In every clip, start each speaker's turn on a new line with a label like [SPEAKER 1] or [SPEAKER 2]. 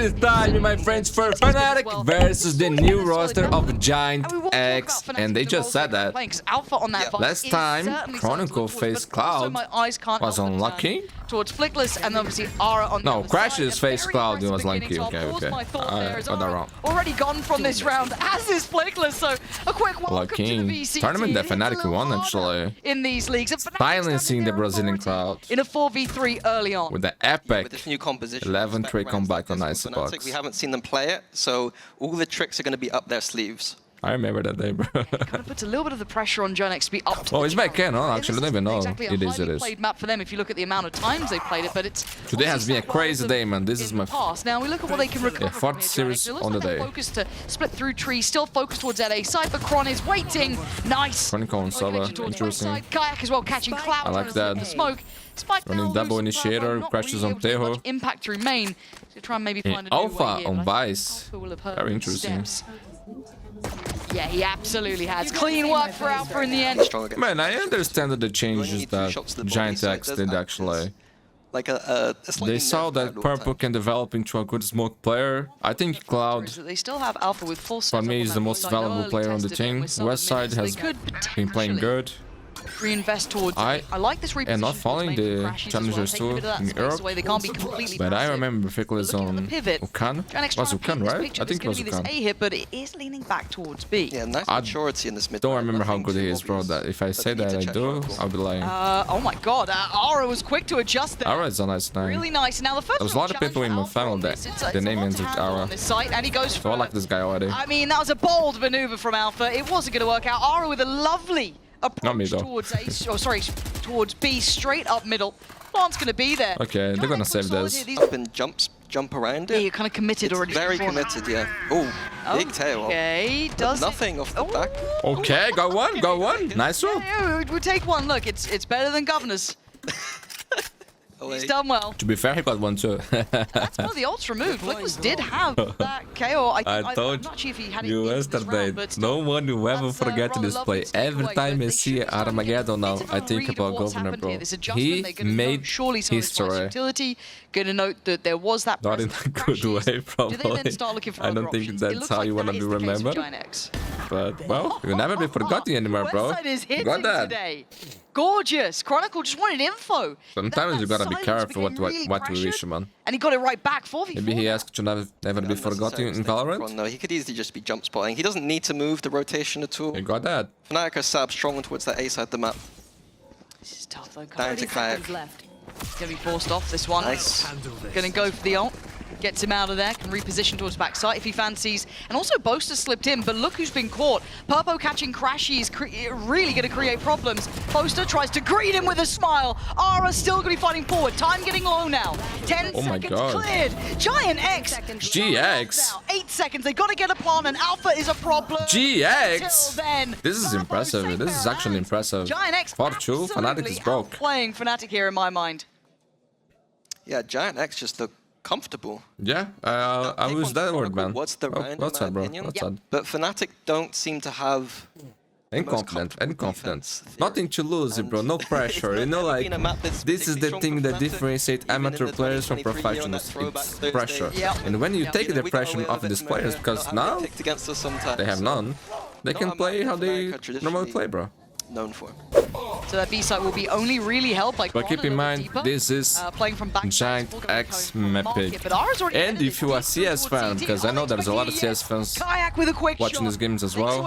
[SPEAKER 1] is time, my friends, for FNATIC versus the new roster of GIANTX, and they just said that. Last time, Chronicle faced Cloud was unlucky.
[SPEAKER 2] Towards Flickless, and obviously Ara on
[SPEAKER 1] no,
[SPEAKER 2] the
[SPEAKER 1] Crash's face Cloud was lucky. Okay. I got that wrong.
[SPEAKER 2] Already gone from this round, as is Flickless. So a quick welcome to the VCT
[SPEAKER 1] tournament that FNATIC won actually.
[SPEAKER 2] In these leagues,
[SPEAKER 1] Silencing the Brazilian Cloud
[SPEAKER 2] in a 4v3 early on
[SPEAKER 1] with the epic
[SPEAKER 3] with this new composition
[SPEAKER 1] 11-3 comeback on Icebox.
[SPEAKER 3] We haven't seen them play it, so all the tricks are going to be up their sleeves.
[SPEAKER 1] I remember that day, bro.
[SPEAKER 2] Kind of puts a little bit of the pressure on GIANTX to be up to
[SPEAKER 1] it's back in, huh? Actually, I don't even know.
[SPEAKER 2] Exactly
[SPEAKER 1] It is.
[SPEAKER 2] Played map for them if you look at the amount of times they played it, but it's
[SPEAKER 1] today has been a crazy day, man. This is my
[SPEAKER 2] past. Now we look at what they can recover.
[SPEAKER 1] Fourth series on the day.
[SPEAKER 2] Focused to split through trees, still focused towards LA. Cyphercron is waiting. Nice.
[SPEAKER 1] Chronicle on Sova, interesting.
[SPEAKER 2] Kayak as well, catching Cloud.
[SPEAKER 1] I like that.
[SPEAKER 2] Smoke.
[SPEAKER 1] Running double initiator, crashes on Tejo.
[SPEAKER 2] Impact through main. So try and maybe find a
[SPEAKER 1] Alpha on Vice. Very interesting.
[SPEAKER 2] Yeah, he absolutely has. Clean work for Alpha in the end.
[SPEAKER 1] Man, I understand that the changes that GIANTX did actually.
[SPEAKER 3] Like
[SPEAKER 1] they saw that Purple can develop into a good smoke player. I think Cloud,
[SPEAKER 2] they still have Alpha with full
[SPEAKER 1] for me, is the most valuable player on the team. Westside has been playing good.
[SPEAKER 2] Reinvest towards I like this
[SPEAKER 1] and not following the challengers too in Europe, but I remember Flickless on Ukan. Was Ukan, right? I think it was Ukan.
[SPEAKER 2] A hit, but it is leaning back towards B.
[SPEAKER 3] Yeah, nice maturity in this mid.
[SPEAKER 1] Don't remember how good he is, bro. That if I say that I do, I'll be lying.
[SPEAKER 2] Oh my god, Ara was quick to adjust there.
[SPEAKER 1] Ara is a nice name.
[SPEAKER 2] Really nice. Now the first.
[SPEAKER 1] There was a lot of people in my family that the name ends with Ara.
[SPEAKER 2] And he goes.
[SPEAKER 1] So I like this guy already.
[SPEAKER 2] I mean, that was a bold maneuver from Alpha. It wasn't going to work out. Ara with a lovely approach towards A, towards B, straight up middle. Plant's gonna be there.
[SPEAKER 1] Okay, they're gonna save this.
[SPEAKER 3] Up and jump around it.
[SPEAKER 2] Yeah, you're kind of committed already.
[SPEAKER 3] Very committed, yeah. Oh, big tail.
[SPEAKER 2] Okay, does
[SPEAKER 3] nothing off the back.
[SPEAKER 1] Okay, go one. Nice one.
[SPEAKER 2] Yeah, we'll take one. Look, it's better than Governor's. He's done well.
[SPEAKER 1] To be fair, he got one too.
[SPEAKER 2] That's one of the ults removed. Flickless did have that KO.
[SPEAKER 1] I told you yesterday, no one will ever forget this play. Every time I see Armageddon now, I think about Governor, bro. He made history.
[SPEAKER 2] Gonna note that there was that.
[SPEAKER 1] Not in a good way, probably. I don't think that's how you want to be remembered. But, well, you'll never be forgotten anymore, bro. You got that.
[SPEAKER 2] Gorgeous. Chronicle just wanted info.
[SPEAKER 1] Sometimes you gotta be careful what you wish, man.
[SPEAKER 2] And he got it right back for
[SPEAKER 1] Maybe he asked to never be forgotten in Valorant.
[SPEAKER 3] No, he could easily just be jump spotting. He doesn't need to move the rotation at all.
[SPEAKER 1] You got that.
[SPEAKER 3] FNATIC are sab strong towards that A side of the map.
[SPEAKER 2] This is tough though.
[SPEAKER 3] Down to Kayak.
[SPEAKER 2] He's gonna be forced off this one.
[SPEAKER 3] Nice.
[SPEAKER 2] Gonna go for the ult. Gets him out of there, can reposition towards backside if he fancies. And also Boaster slipped in, but look who's been caught. Purpo catching Crashy is really going to create problems. Boaster tries to greet him with a smile. Ara still going to be fighting forward. Time getting low now. 10 seconds cleared. GIANTX.
[SPEAKER 1] GX.
[SPEAKER 2] 8 seconds. They got to get a plant, and Alpha is a problem.
[SPEAKER 1] GX.
[SPEAKER 2] Then,
[SPEAKER 1] this is impressive. This is actually impressive.
[SPEAKER 2] GIANTX.
[SPEAKER 1] 4-2. FNATIC is broke.
[SPEAKER 2] Playing FNATIC here in my mind.
[SPEAKER 3] Yeah, GIANTX just look comfortable.
[SPEAKER 1] Yeah, I was that word, man.
[SPEAKER 3] What's the round, in my opinion? But FNATIC don't seem to have...
[SPEAKER 1] Confidence. Nothing to lose, bro. No pressure. You know, like, this is the thing that differentiates amateur players from professionals. It's pressure. And when you take the pressure off these players, because now they have none, they can play how they normally play, bro.
[SPEAKER 3] Known for.
[SPEAKER 2] So that B side will be only really helped by.
[SPEAKER 1] But keep in mind, this is GIANTX map. And if you are a CS fan, because I know there's a lot of CS fans watching these games as well.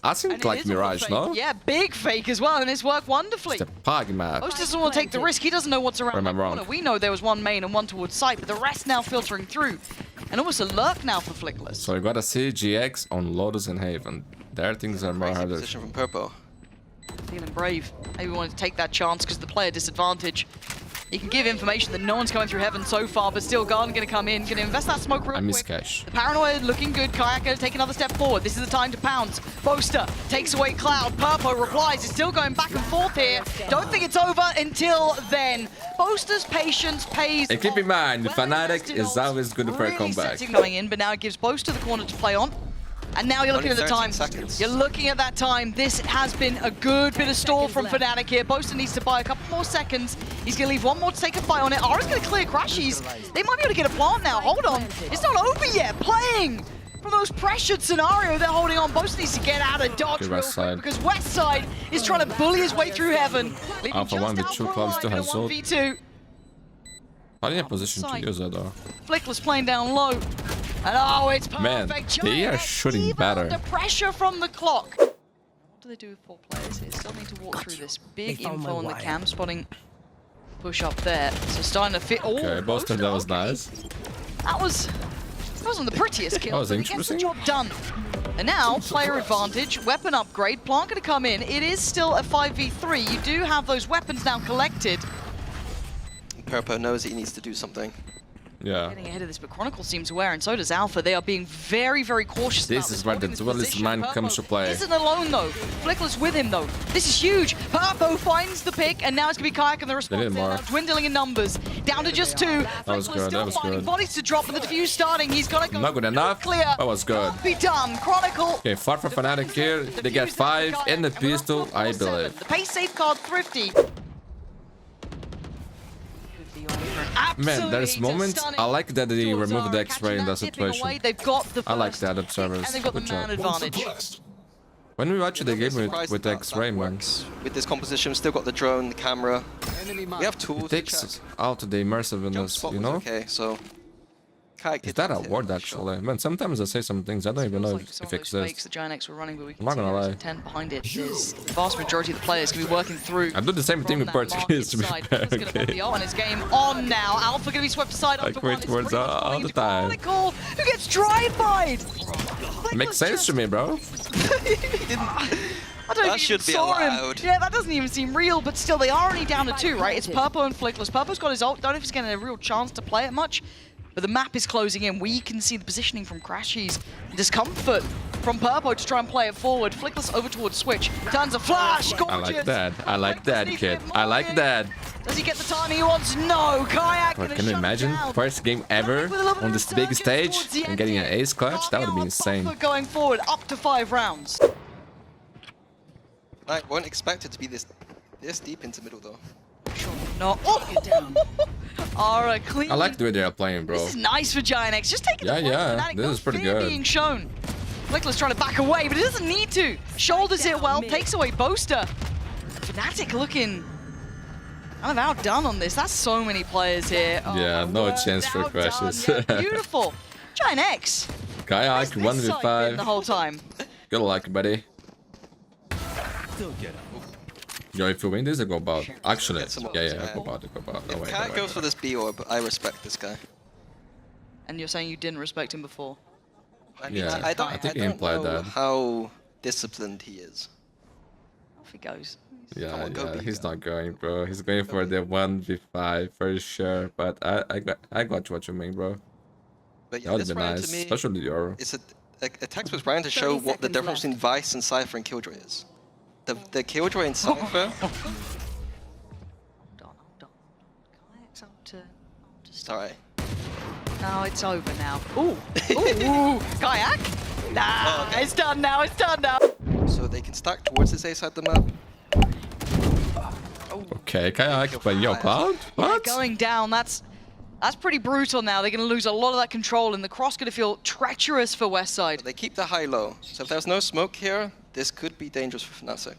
[SPEAKER 1] I think like Mirage, no?
[SPEAKER 2] Yeah, big fake as well, and it's worked wonderfully.
[SPEAKER 1] It's a pug map.
[SPEAKER 2] Most doesn't want to take the risk. He doesn't know what's around the corner. We know there was one main and one towards site, but the rest now filtering through. And almost a lurk now for Flickless.
[SPEAKER 1] So you gotta see GX on Lotus and Haven. There things are more harder.
[SPEAKER 3] Position from Purple.
[SPEAKER 2] Feeling brave. Maybe wanted to take that chance because the player disadvantage. He can give information that no one's coming through Heaven so far, but still Garden going to come in, going to invest that smoke real quick.
[SPEAKER 1] I miss Cash.
[SPEAKER 2] The Paranoia looking good. Kayak going to take another step forward. This is the time to pounce. Boaster takes away Cloud. Purpo replies. It's still going back and forth here. Don't think it's over until then. Boaster's patience pays.
[SPEAKER 1] And keep in mind, the FNATIC is always good for a comeback.
[SPEAKER 2] Going in, but now it gives Boaster the corner to play on. And now you're looking at the time. You're looking at that time. This has been a good bit of stall from FNATIC here. Boaster needs to buy a couple more seconds. He's going to leave one more to take a fight on it. Ara's going to clear Crashies. They might be able to get a plant now. Hold on. It's not over yet. Playing from those pressured scenario, they're holding on. Boaster needs to get out of dodge real quick because Westside is trying to bully his way through heaven.
[SPEAKER 1] Alpha 1v2 club still has Zod.
[SPEAKER 2] 1v2.
[SPEAKER 1] Not in a position to use it though.
[SPEAKER 2] Flickless playing down low. And oh, it's perfect.
[SPEAKER 1] Man, they are shooting better.
[SPEAKER 2] Under pressure from the clock. What do they do with 4 players here? Still need to walk through this. Big info on the cam, spotting push up there. So starting to fit. Oh,
[SPEAKER 1] okay, Boaster, that was nice.
[SPEAKER 2] That wasn't the prettiest kill.
[SPEAKER 1] That was interesting.
[SPEAKER 2] He gets the job done. And now, player advantage, weapon upgrade. Plant going to come in. It is still a 5v3. You do have those weapons now collected.
[SPEAKER 3] Purpo knows he needs to do something.
[SPEAKER 1] Yeah.
[SPEAKER 2] Getting ahead of this, but Chronicle seems aware, and so does Alpha. They are being very, very cautious.
[SPEAKER 1] This is where the duelist mind comes to play.
[SPEAKER 2] Isn't alone though. Flickless with him though. This is huge. Purpo finds the pick, and now it's gonna be Kayak and the response. Now dwindling in numbers, down to just 2.
[SPEAKER 1] That was good. That was good.
[SPEAKER 2] Bodies to drop, and the defuse starting. He's gotta go.
[SPEAKER 1] Not good enough.
[SPEAKER 2] Clear.
[SPEAKER 1] That was good.
[SPEAKER 2] Be done. Chronicle.
[SPEAKER 1] Okay, far from FNATIC here. They get 5 in the pistol, I believe.
[SPEAKER 2] The pace safeguard thrifty.
[SPEAKER 1] Man, there's moments I like that they removed the X-ray in that situation. I like that observers.
[SPEAKER 2] And they've got the man advantage.
[SPEAKER 1] When we watch the game with the X-ray, man,
[SPEAKER 3] with this composition, we've still got the drone, the camera. We have tools.
[SPEAKER 1] it takes out the immersiveness, you know?
[SPEAKER 3] Okay, so
[SPEAKER 1] is that a word actually? Man, sometimes I say some things I don't even know if it exists.
[SPEAKER 2] The GIANTX were running, but we can
[SPEAKER 1] I'm not gonna lie.
[SPEAKER 2] intent behind it. There's the vast majority of the players can be working through.
[SPEAKER 1] I do the same thing with Portuguese to be fair, okay?
[SPEAKER 2] And it's game on now. Alpha gonna be swept aside.
[SPEAKER 1] I quit words all the time.
[SPEAKER 2] Chronicle, who gets drive-by'd?
[SPEAKER 1] Makes sense to me, bro.
[SPEAKER 2] I don't
[SPEAKER 3] that should be allowed.
[SPEAKER 2] Yeah, that doesn't even seem real, but still, they are only down to 2, right? It's Purpo and Flickless. Purpo's got his ult. Don't know if he's getting a real chance to play it much. But the map is closing in. We can see the positioning from Crashies. Discomfort from Purpo to try and play it forward. Flickless over towards Switch. Turns a flash. Gorgeous.
[SPEAKER 1] I like that. I like that, kid. I like that.
[SPEAKER 2] Does he get the timing he wants? No. Kayak.
[SPEAKER 1] But can you imagine?
[SPEAKER 2] Down.
[SPEAKER 1] First game ever on this big stage and getting an ace clutch? That would be insane.
[SPEAKER 2] Going forward up to 5 rounds.
[SPEAKER 3] I won't expect it to be this deep into middle though.
[SPEAKER 2] Sure. No. Oh. Ara clean.
[SPEAKER 1] I like the way they are playing, bro.
[SPEAKER 2] This is nice for GIANTX. Just taking the
[SPEAKER 1] yeah. This is pretty good.
[SPEAKER 2] Being shown. Flickless trying to back away, but he doesn't need to. Shoulders it well, takes away Boaster. FNATIC looking kind of outdone on this. That's so many players here. Oh,
[SPEAKER 1] yeah, no chance for Crashes.
[SPEAKER 2] Yeah, beautiful. GIANTX.
[SPEAKER 1] Kayak 1v5.
[SPEAKER 2] The whole time.
[SPEAKER 1] Good luck, buddy. Yo, if you win this, I go about. Actually, yeah, go about. No,
[SPEAKER 3] if Kayak goes for this B orb, I respect this guy.
[SPEAKER 2] And you're saying you didn't respect him before?
[SPEAKER 3] I mean,
[SPEAKER 1] yeah,
[SPEAKER 3] I think he implied that. How disciplined he is.
[SPEAKER 2] Off he goes.
[SPEAKER 1] Yeah, he's not going, bro. He's going for the 1v5 for sure. But I got what you mean, bro.
[SPEAKER 3] But yeah,
[SPEAKER 1] that would be nice, especially your.
[SPEAKER 3] It's a textbook round to show what the difference between Vice and Cypher and Killjoy is. The Killjoy and Cypher.
[SPEAKER 2] Hold on. Kayak's up to
[SPEAKER 3] Sorry.
[SPEAKER 2] No, it's over now. Ooh, Kayak? Nah, it's done now.
[SPEAKER 3] So they can stack towards this A side of the map.
[SPEAKER 1] Okay, Kayak, but yo, Cloud? What?
[SPEAKER 2] Yeah, going down, that's pretty brutal now. They're going to lose a lot of that control, and the cross going to feel treacherous for Westside.
[SPEAKER 3] They keep the high-low, so if there's no smoke here, this could be dangerous for FNATIC.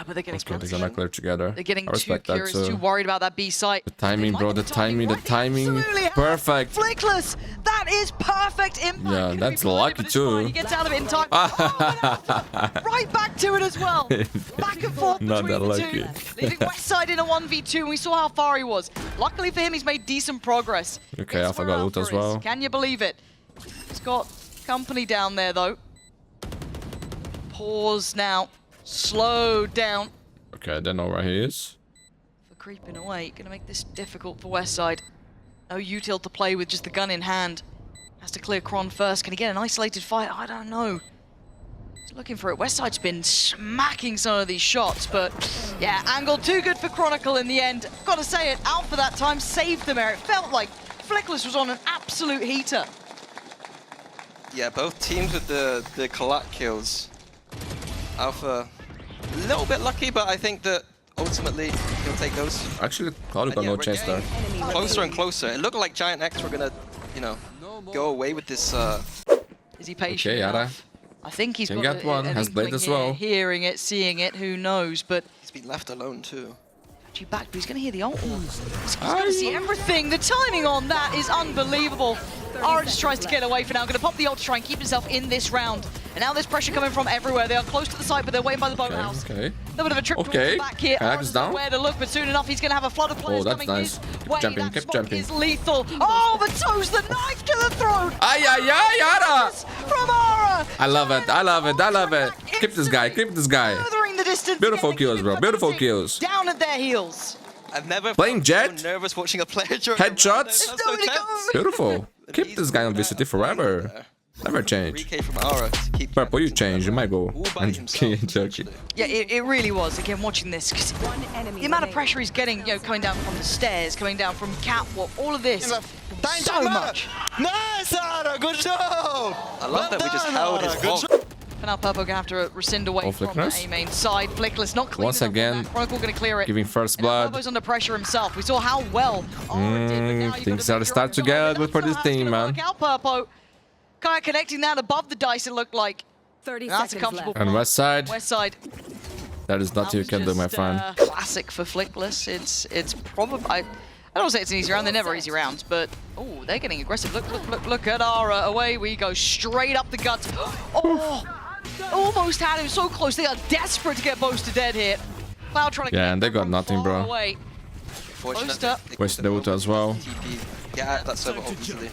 [SPEAKER 2] But they're getting
[SPEAKER 1] they're gonna clear together.
[SPEAKER 2] They're getting too curious, too worried about that B site.
[SPEAKER 1] The timing, bro, the timing. Perfect.
[SPEAKER 2] Flickless, that is perfect impact.
[SPEAKER 1] Yeah, that's lucky too.
[SPEAKER 2] He gets out of it in time. Right back to it as well. Back and forth
[SPEAKER 1] Not
[SPEAKER 2] between
[SPEAKER 1] that
[SPEAKER 2] the
[SPEAKER 1] lucky.
[SPEAKER 2] two. Leaving Westside in a 1v2, and we saw how far he was. Luckily for him, he's made decent progress.
[SPEAKER 1] Okay, Alpha got ult as well.
[SPEAKER 2] Can you believe it? He's got company down there, though. Pause now. Slow down.
[SPEAKER 1] Okay, I don't know where he is.
[SPEAKER 2] For creeping away, gonna make this difficult for Westside. No util to play with, just the gun in hand. Has to clear Kron first. Can he get an isolated fight? I don't know. He's looking for it. Westside's been smacking some of these shots, but yeah, angle too good for Chronicle in the end. Gotta say it, Alpha that time saved them there. It felt like Flickless was on an absolute heater.
[SPEAKER 3] Yeah, both teams with the collat kills. Alpha, a little bit lucky, but I think that ultimately he'll take those.
[SPEAKER 1] Actually, Cloud got no
[SPEAKER 3] we're
[SPEAKER 1] chance there.
[SPEAKER 3] Closer and closer. It looked like GIANTX were gonna, you know, go away with this.
[SPEAKER 2] Is he patient
[SPEAKER 1] Okay, Yara.
[SPEAKER 2] enough? I think he's
[SPEAKER 1] Can
[SPEAKER 2] got
[SPEAKER 1] get one,
[SPEAKER 2] an
[SPEAKER 1] has Blade
[SPEAKER 2] inkling
[SPEAKER 1] as
[SPEAKER 2] here,
[SPEAKER 1] well.
[SPEAKER 2] hearing it, seeing it, who knows, but
[SPEAKER 3] He's been left alone too.
[SPEAKER 2] actually back, but he's going to hear the ult. He's going to see everything. The timing on that is unbelievable. Aura just tries to get away for now. Going to pop the ult to try and keep himself in this round. And now there's pressure coming from everywhere. They are close to the site, but they're waiting by the boathouse.
[SPEAKER 1] Okay.
[SPEAKER 2] A little bit of a trip towards
[SPEAKER 1] Okay.
[SPEAKER 2] the back here.
[SPEAKER 1] Kayak
[SPEAKER 2] Aura's
[SPEAKER 1] is down.
[SPEAKER 2] nowhere to look, but soon enough he's going to have a flood of players
[SPEAKER 1] that's
[SPEAKER 2] coming
[SPEAKER 1] nice.
[SPEAKER 2] his way.
[SPEAKER 1] Jumping,
[SPEAKER 2] That
[SPEAKER 1] keep
[SPEAKER 2] smoke
[SPEAKER 1] jumping.
[SPEAKER 2] is lethal. Oh, but so's the knife to the throat.
[SPEAKER 1] Ay, ay, ay, Yara!
[SPEAKER 2] From Aura.
[SPEAKER 1] I love it. I love it. I love it. Keep this guy. Keep this guy.
[SPEAKER 2] Furthering the distance.
[SPEAKER 1] Beautiful
[SPEAKER 2] again,
[SPEAKER 1] kills, bro.
[SPEAKER 2] keeping
[SPEAKER 1] Beautiful
[SPEAKER 2] FNATIC
[SPEAKER 1] kills.
[SPEAKER 2] Down at their heels.
[SPEAKER 3] I've never
[SPEAKER 1] Playing
[SPEAKER 3] felt
[SPEAKER 1] Jet?
[SPEAKER 3] so nervous watching a player during
[SPEAKER 1] Headshots?
[SPEAKER 3] a round. That's so tense.
[SPEAKER 1] Beautiful. Keep this guy on VCT forever. Never change.
[SPEAKER 3] 3K from Aura to keep
[SPEAKER 1] Purple, you change. You might go.
[SPEAKER 3] all by
[SPEAKER 1] I'm
[SPEAKER 3] himself,
[SPEAKER 1] joking.
[SPEAKER 2] Yeah, it really was. Again, watching this, because the amount of pressure he's getting, you know, coming down from the stairs, coming down from catwalk, all of this, so much.
[SPEAKER 4] Nice, Aura, good job!
[SPEAKER 3] I love that we just held his
[SPEAKER 4] Good
[SPEAKER 3] ult.
[SPEAKER 2] For now, Purple gonna have to rescind away
[SPEAKER 1] Oh,
[SPEAKER 2] from
[SPEAKER 1] Flickless?
[SPEAKER 2] the A main side. Flickless not clean
[SPEAKER 1] Once
[SPEAKER 2] enough on
[SPEAKER 1] again,
[SPEAKER 2] that. Chronicle gonna clear it.
[SPEAKER 1] Giving first
[SPEAKER 2] And now
[SPEAKER 1] blood.
[SPEAKER 2] Purple's under pressure himself. We saw how well Aura did, but now you've
[SPEAKER 1] Things
[SPEAKER 2] got
[SPEAKER 1] are
[SPEAKER 2] to
[SPEAKER 1] start to get ugly for this team, man.
[SPEAKER 2] Out, Purple. Kind of connecting that above the dice, it looked like.
[SPEAKER 5] 30
[SPEAKER 2] That's a
[SPEAKER 5] seconds
[SPEAKER 2] comfortable
[SPEAKER 5] left.
[SPEAKER 1] And West side,
[SPEAKER 2] West side.
[SPEAKER 1] that is nothing you can do, my friend.
[SPEAKER 2] Classic for Flickless. It's probably. I don't say it's an easy round. They're never easy rounds, but oh, they're getting aggressive. Look at Aura. Away we go, straight up the guts. Oh, almost had him so close. They are desperate to get Boaster dead here. Cloud trying to
[SPEAKER 1] Yeah,
[SPEAKER 2] get
[SPEAKER 1] and they
[SPEAKER 2] him
[SPEAKER 1] got
[SPEAKER 2] from
[SPEAKER 1] nothing,
[SPEAKER 2] far
[SPEAKER 1] bro.
[SPEAKER 2] away.
[SPEAKER 3] Fortunate.
[SPEAKER 1] Wasted the ult as well.
[SPEAKER 3] TP. Get out of that server ult easily.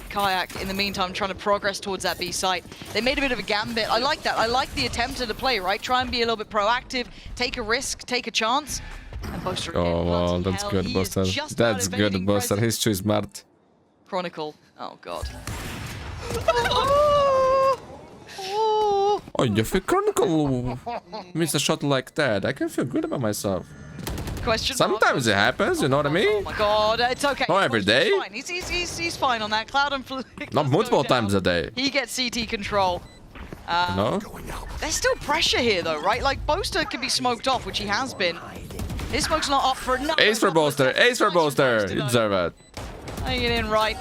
[SPEAKER 2] Kayak, in the meantime, trying to progress towards that B site. They made a bit of a gambit. I like that. I like the attempt at the play, right? Try and be a little bit proactive, take a risk, take a chance. And Boaster again,
[SPEAKER 1] Oh, well,
[SPEAKER 2] bloody
[SPEAKER 1] that's
[SPEAKER 2] hell,
[SPEAKER 1] good,
[SPEAKER 2] he is
[SPEAKER 1] Buster.
[SPEAKER 2] just
[SPEAKER 1] That's
[SPEAKER 2] about
[SPEAKER 1] good,
[SPEAKER 2] evading
[SPEAKER 1] Buster.
[SPEAKER 2] presence.
[SPEAKER 1] He's too smart.
[SPEAKER 2] Chronicle. Oh, God.
[SPEAKER 1] Oh, you feel Chronicle miss a shot like that. I can feel good about myself.
[SPEAKER 2] Question mark.
[SPEAKER 1] Sometimes it happens, you know what I
[SPEAKER 2] Oh
[SPEAKER 1] mean?
[SPEAKER 2] my God, it's okay.
[SPEAKER 1] Not every day.
[SPEAKER 2] He's fine. He's fine on that. Cloud and Flick.
[SPEAKER 1] Not multiple times a day.
[SPEAKER 2] He gets CT control.
[SPEAKER 1] You know?
[SPEAKER 2] There's still pressure here, though, right? Like, Boaster can be smoked off, which he has been. His smoke's not up for another.
[SPEAKER 1] Ace for Bolster. Ace for Bolster. You deserve it.
[SPEAKER 2] Laying it in right.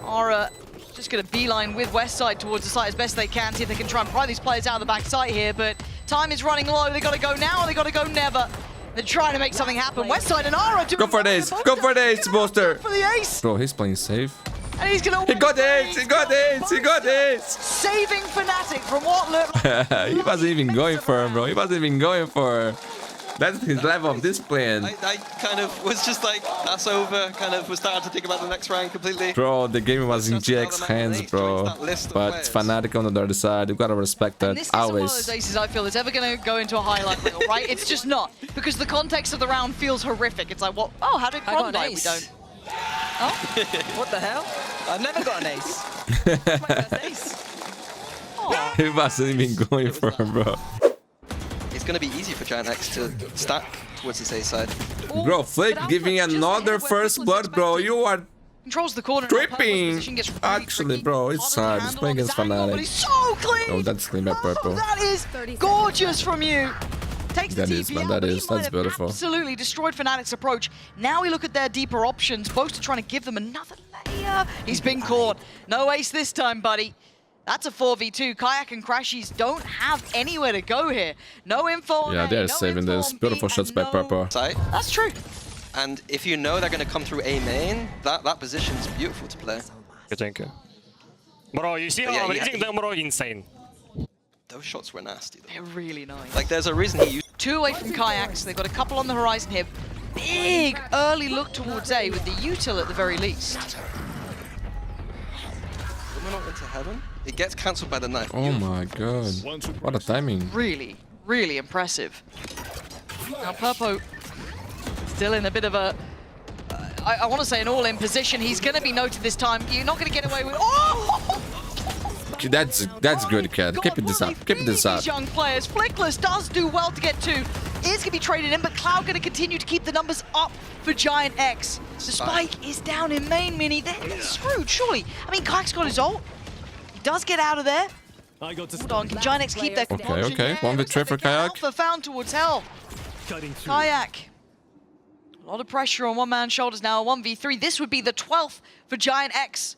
[SPEAKER 2] Aura just going to beeline with Westside towards the site as best they can, see if they can try and pry these players out of the back side here, but time is running low. They got to go now, or they got to go never. They're trying to make something happen. Westside and Aura doing
[SPEAKER 1] Go for the ace. Go for the ace, Bolster.
[SPEAKER 2] for the ace.
[SPEAKER 1] Bro, he's playing safe.
[SPEAKER 2] And he's going to
[SPEAKER 1] He got ace. He got ace. He got ace.
[SPEAKER 2] saving FNATIC from what looked like
[SPEAKER 1] He wasn't even going for him, bro. He wasn't even going for her. That's his level of discipline.
[SPEAKER 3] I kind of was just like, that's over. Kind of was starting to think about the next round completely.
[SPEAKER 1] Bro, the game was in GX hands, bro. But FNATIC on the other side, you gotta respect
[SPEAKER 2] And
[SPEAKER 1] that.
[SPEAKER 2] this isn't one of those
[SPEAKER 1] Always.
[SPEAKER 2] aces I feel is ever going to go into a highlight reel, right? It's just not. Because the context of the round feels horrific. It's like, what? Oh, how did
[SPEAKER 5] I got
[SPEAKER 2] Cron
[SPEAKER 5] an
[SPEAKER 2] die? We
[SPEAKER 5] ace.
[SPEAKER 2] don't.
[SPEAKER 5] What the hell? I've never got an ace. It's my first ace.
[SPEAKER 2] Oh,
[SPEAKER 1] He wasn't even going for him, bro.
[SPEAKER 3] It's going to be easy for GIANTX to stack towards this A side.
[SPEAKER 1] Bro, Flick giving another first blood, bro. You are
[SPEAKER 2] controls the corner. now. Purple's
[SPEAKER 1] tripping.
[SPEAKER 2] position gets really
[SPEAKER 1] Actually,
[SPEAKER 2] tricky.
[SPEAKER 1] bro, it's
[SPEAKER 2] Can't
[SPEAKER 1] hard.
[SPEAKER 2] really
[SPEAKER 1] He's playing
[SPEAKER 2] handle
[SPEAKER 1] against
[SPEAKER 2] this angle, but
[SPEAKER 1] FNATIC.
[SPEAKER 2] he's so clean.
[SPEAKER 1] Oh, that's clean by Purple.
[SPEAKER 2] That is gorgeous from you. Takes the
[SPEAKER 1] That is,
[SPEAKER 2] TP
[SPEAKER 1] man,
[SPEAKER 2] out,
[SPEAKER 1] that
[SPEAKER 2] but he
[SPEAKER 1] is.
[SPEAKER 2] might
[SPEAKER 1] That's
[SPEAKER 2] have
[SPEAKER 1] beautiful.
[SPEAKER 2] Absolutely destroyed FNATIC's approach. Now we look at their deeper options. Boaster trying to give them another layer. He's been caught. No ace this time, buddy. That's a 4v2. Kayak and Crashies don't have anywhere to go here. No info on
[SPEAKER 1] Yeah,
[SPEAKER 2] A,
[SPEAKER 1] they're
[SPEAKER 2] no
[SPEAKER 1] saving
[SPEAKER 2] info
[SPEAKER 1] this.
[SPEAKER 2] on B,
[SPEAKER 1] Beautiful
[SPEAKER 2] and
[SPEAKER 1] shots by
[SPEAKER 2] no-
[SPEAKER 1] Purple.
[SPEAKER 3] Side.
[SPEAKER 2] That's true.
[SPEAKER 3] And if you know they're going to come through A main, that position's beautiful to play.
[SPEAKER 4] Thank you. Bro, you see
[SPEAKER 3] Yeah,
[SPEAKER 4] how I'm
[SPEAKER 3] yeah,
[SPEAKER 4] reading them, bro? Insane.
[SPEAKER 3] Those shots were nasty, though.
[SPEAKER 2] They're really nice.
[SPEAKER 3] Like, there's a reason he used.
[SPEAKER 2] 2 away from Kayaks. They've got a couple on the horizon here. Big early look towards A with the util at the very least.
[SPEAKER 3] We're not into heaven. It gets cancelled by the knife.
[SPEAKER 1] Oh my god. What a timing.
[SPEAKER 2] Really, really impressive. Now Purpo still in a bit of a, I want to say an all-in position. He's going to be noted this time. You're not going to get away with. Oh!
[SPEAKER 1] That's good, kid.
[SPEAKER 2] God,
[SPEAKER 1] Keep it this
[SPEAKER 2] what
[SPEAKER 1] up.
[SPEAKER 2] they
[SPEAKER 1] Keep it
[SPEAKER 2] feed
[SPEAKER 1] this up.
[SPEAKER 2] these young players. Flickless does do well to get 2. Is going to be traded in, but Cloud going to continue to keep the numbers up for GIANTX. The spike is down in main, Mini. They're screwed, surely. I mean, Kayak's got his ult. He does get out of there. Hold on, can GIANTX keep their composure?
[SPEAKER 1] Okay. 1v3 for Kayak.
[SPEAKER 2] Alpha found towards hell. Kayak. A lot of pressure on one man's shoulders now. 1v3. This would be the 12th for GIANTX.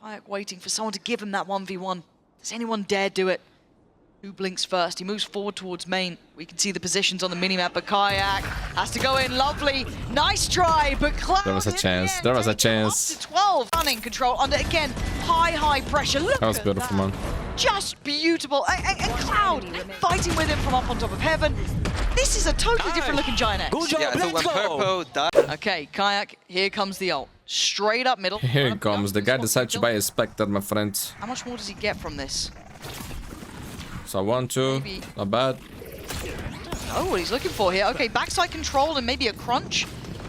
[SPEAKER 2] Kayak waiting for someone to give him that 1v1. Does anyone dare do it? Who blinks first? He moves forward towards main. We can see the positions on the minimap, but Kayak has to go in. Lovely. Nice try, but Cloud.
[SPEAKER 1] There was a chance. There was a chance.
[SPEAKER 2] Up to 12. Running control under, again, high pressure. Look
[SPEAKER 1] That was
[SPEAKER 2] at
[SPEAKER 1] beautiful, man.
[SPEAKER 2] Just beautiful. And Cloud fighting with him from up on top of heaven. This is a totally different looking GIANTX.
[SPEAKER 5] Good job,
[SPEAKER 3] Yeah, I thought when
[SPEAKER 5] let's go.
[SPEAKER 3] Purpo died.
[SPEAKER 2] Okay, Kayak, here comes the ult. Straight up middle.
[SPEAKER 1] Here it comes. The guy decided to buy a Spectre, my friend.
[SPEAKER 2] How much more does he get from this?
[SPEAKER 1] So 1-2.
[SPEAKER 2] Maybe.
[SPEAKER 1] Not bad.
[SPEAKER 2] Oh, what he's looking for here. Okay, backside control and maybe a crunch.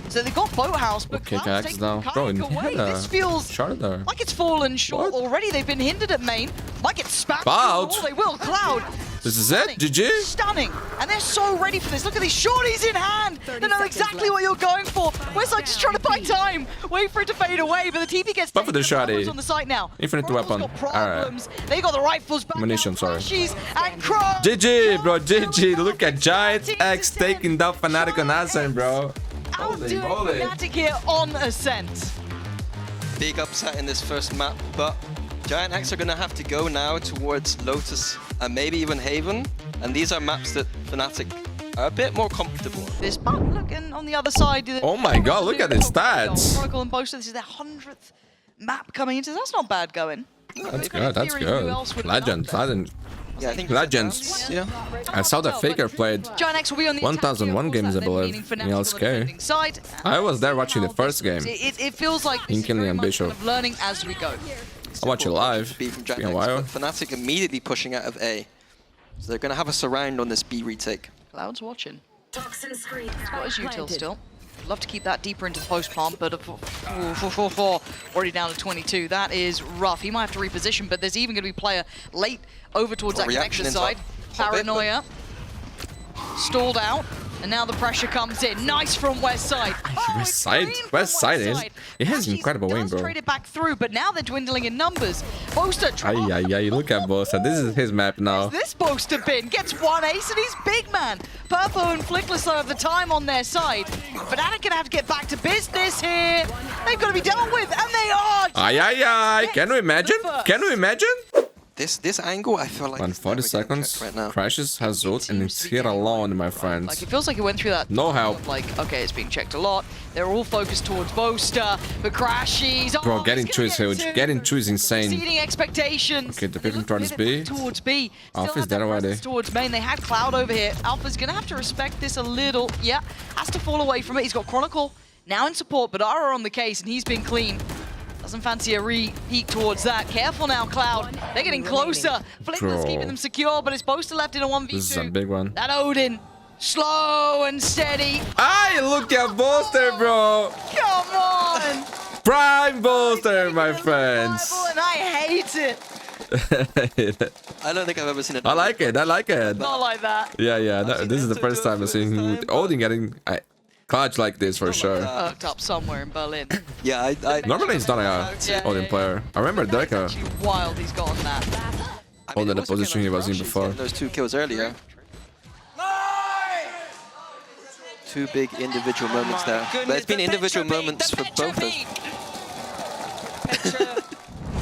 [SPEAKER 2] So they've got Boathouse, but
[SPEAKER 1] Okay,
[SPEAKER 2] Cloud's
[SPEAKER 1] Kayak's
[SPEAKER 2] taking
[SPEAKER 1] down. Bro,
[SPEAKER 2] Kayak
[SPEAKER 1] he
[SPEAKER 2] away.
[SPEAKER 1] had a
[SPEAKER 2] This feels
[SPEAKER 1] shot there.
[SPEAKER 2] like it's fallen short
[SPEAKER 1] What?
[SPEAKER 2] already. They've been hindered at main. Might get spanked.
[SPEAKER 1] Bout.
[SPEAKER 2] Oh, they will. Cloud.
[SPEAKER 1] This is it? GG?
[SPEAKER 2] Stunning. And they're so ready for this. Look at these shorties in hand. They know exactly what you're going for. Westside just trying to buy time. Wait for it to fade away, but the TP gets
[SPEAKER 1] Buff for the shotty.
[SPEAKER 2] on the site now.
[SPEAKER 1] Infinite
[SPEAKER 2] Chronicle's
[SPEAKER 1] weapon.
[SPEAKER 2] got problems. They got the rifles back.
[SPEAKER 1] Munition,
[SPEAKER 2] now.
[SPEAKER 1] sorry.
[SPEAKER 2] Flashes and Crow.
[SPEAKER 1] GG, bro. GG. Look at GIANTX taking down FNATIC on Ascent, bro.
[SPEAKER 2] Outdoing
[SPEAKER 1] moly.
[SPEAKER 2] FNATIC here on Ascent.
[SPEAKER 3] Big upset in this first map, but GIANTX are going to have to go now towards Lotus and maybe even Haven. And these are maps that FNATIC are a bit more comfortable.
[SPEAKER 2] This but look, and on the other side.
[SPEAKER 1] Oh my god, look at his stats.
[SPEAKER 2] Chronicle and Boaster, this is their 100th map coming into. That's not bad going.
[SPEAKER 1] That's good, that's good. Legends, legend.
[SPEAKER 3] Yeah, I think
[SPEAKER 1] Legends.
[SPEAKER 3] Yeah.
[SPEAKER 1] I saw that Faker played
[SPEAKER 2] GIANTX will be on the
[SPEAKER 1] 1001 games, I believe, in LSK. I was there watching the first game.
[SPEAKER 2] It feels like this is
[SPEAKER 1] Inkling
[SPEAKER 2] very
[SPEAKER 1] and
[SPEAKER 2] much
[SPEAKER 1] Bishop.
[SPEAKER 2] kind of learning as we go.
[SPEAKER 1] I'll watch it live.
[SPEAKER 3] B from
[SPEAKER 1] It's been a
[SPEAKER 3] GIANTX,
[SPEAKER 1] while.
[SPEAKER 3] but FNATIC immediately pushing out of A. So they're going to have a surround on this B retake.
[SPEAKER 2] Cloud's watching. Got his util still. Love to keep that deeper into the post pump, but 4 already down to 22. That is rough. He might have to reposition, but there's even going to be player late over towards that
[SPEAKER 3] Reaction
[SPEAKER 2] connection side.
[SPEAKER 3] inside.
[SPEAKER 2] Paranoia. Stalled out. And now the pressure comes in. Nice from Westside.
[SPEAKER 1] West side? West side is. It has incredible wing, bro.
[SPEAKER 2] Trade it back through, but now they're dwindling in numbers. Boaster trying.
[SPEAKER 1] Ay, look at Bosa. This is his map now.
[SPEAKER 2] This Boaster bin gets one ace and he's big man. Purpo and Flickless though have the time on their side. FNATIC gonna have to get back to business here. They've got to be dealt with, and they are.
[SPEAKER 1] Ay. Can you imagine? Can you imagine?
[SPEAKER 3] This angle, I feel like.
[SPEAKER 1] Man,
[SPEAKER 3] it's
[SPEAKER 1] 40
[SPEAKER 3] never getting
[SPEAKER 1] seconds.
[SPEAKER 3] checked right now.
[SPEAKER 1] Crashes has ult and it's here alone, my
[SPEAKER 2] Like,
[SPEAKER 1] friends.
[SPEAKER 2] it feels like it went through that.
[SPEAKER 1] No help.
[SPEAKER 2] Like, okay, it's being checked a lot. They're all focused towards Boaster, but Crashies.
[SPEAKER 1] Bro,
[SPEAKER 2] oh,
[SPEAKER 1] getting
[SPEAKER 2] he's
[SPEAKER 1] two
[SPEAKER 2] gonna
[SPEAKER 1] is
[SPEAKER 2] get
[SPEAKER 1] huge.
[SPEAKER 2] two.
[SPEAKER 1] Getting two is insane.
[SPEAKER 2] Exceeding expectations.
[SPEAKER 1] Okay, the
[SPEAKER 2] They
[SPEAKER 1] picking
[SPEAKER 2] look
[SPEAKER 1] towards
[SPEAKER 2] to
[SPEAKER 1] B.
[SPEAKER 2] Towards B.
[SPEAKER 1] Alpha's
[SPEAKER 2] Still have
[SPEAKER 1] dead
[SPEAKER 2] that
[SPEAKER 1] already.
[SPEAKER 2] presence towards main. They had Cloud over here. Alpha's gonna have to respect this a little. Yeah, has to fall away from it. He's got Chronicle now in support, but Ara on the case, and he's been clean. Doesn't fancy a re-peek towards that. Careful now, Cloud. They're getting closer. Flickless
[SPEAKER 1] Bro.
[SPEAKER 2] keeping them secure, but it's Boaster left in a 1v2.
[SPEAKER 1] This is a big one.
[SPEAKER 2] That Odin, slow and steady.
[SPEAKER 1] Ay, look at Bolster, bro.
[SPEAKER 2] Come on!
[SPEAKER 1] Prime Bolster, my friends.
[SPEAKER 2] And I hate it.
[SPEAKER 3] I don't think I've ever seen it.
[SPEAKER 1] I like it. Not like that.
[SPEAKER 2] Yeah.
[SPEAKER 1] This is the first time I've seen Odin getting clutch like this for sure.
[SPEAKER 2] Hooked up somewhere in Berlin.
[SPEAKER 3] Yeah, I
[SPEAKER 1] Normally he's not a Odin player. I remember
[SPEAKER 2] That's
[SPEAKER 1] Deca.
[SPEAKER 2] actually wild he's got on that.
[SPEAKER 1] Older the
[SPEAKER 3] also
[SPEAKER 1] position he was in
[SPEAKER 3] Russians
[SPEAKER 1] before.
[SPEAKER 3] getting those 2 kills earlier. 2 big individual moments there. But it's been individual moments for both of us.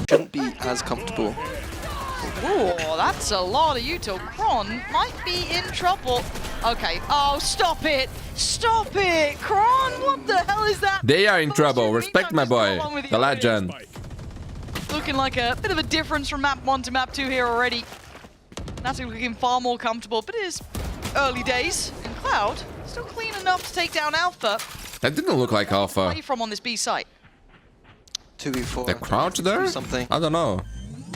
[SPEAKER 3] Shouldn't be as comfortable.
[SPEAKER 2] Ooh, that's a lot of util. Kron might be in trouble. Okay. Oh, stop it. Stop it. Kron, what the hell is that?
[SPEAKER 1] They are in trouble. Respect my boy, the legend.
[SPEAKER 2] Looking like a bit of a difference from map 1 to map 2 here already. That's looking far more comfortable, but it is early days. And Cloud, still clean enough to take down Alpha.
[SPEAKER 1] That didn't look like
[SPEAKER 2] Where are
[SPEAKER 1] Alpha.
[SPEAKER 2] you from on this B site?
[SPEAKER 3] 2v4.
[SPEAKER 1] The crouch there?
[SPEAKER 3] Something.
[SPEAKER 1] I don't know.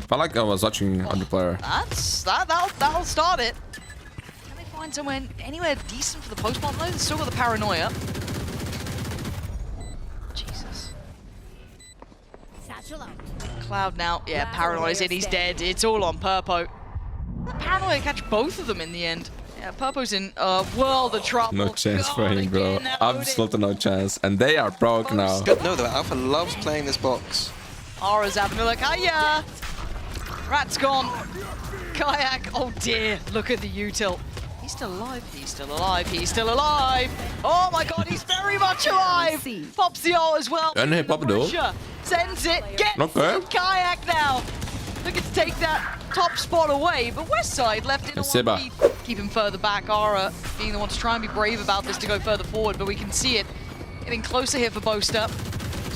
[SPEAKER 1] Felt like I was watching other player.
[SPEAKER 2] That'll start it. Can they find anywhere decent for the post bomb though? They've still got the paranoia. Jesus. Cloud now. Yeah, paranoia's in. He's dead. It's all on Purpo. Paranoia catch both of them in the end. Yeah, Purpo's in a world of trouble.
[SPEAKER 1] No chance for him, bro.
[SPEAKER 2] Again,
[SPEAKER 1] Absolutely no chance. And they are broke now.
[SPEAKER 3] Good no though, Alpha loves playing this box.
[SPEAKER 2] Aura's having a look. Hiya! Rat's gone. Kayak. Oh dear. Look at the util. He's still alive. He's still alive. He's still alive. Oh my god, he's very much alive. Pops the ult as well.
[SPEAKER 1] And he popped the ult.
[SPEAKER 2] Sends it. Gets
[SPEAKER 1] Okay.
[SPEAKER 2] Kayak now. Looking to take that top spot away, but Westside left in a
[SPEAKER 1] Seba.
[SPEAKER 2] one piece. Keep him further back. Aura being the one to try and be brave about this to go further forward, but we can see it getting closer here for Boaster.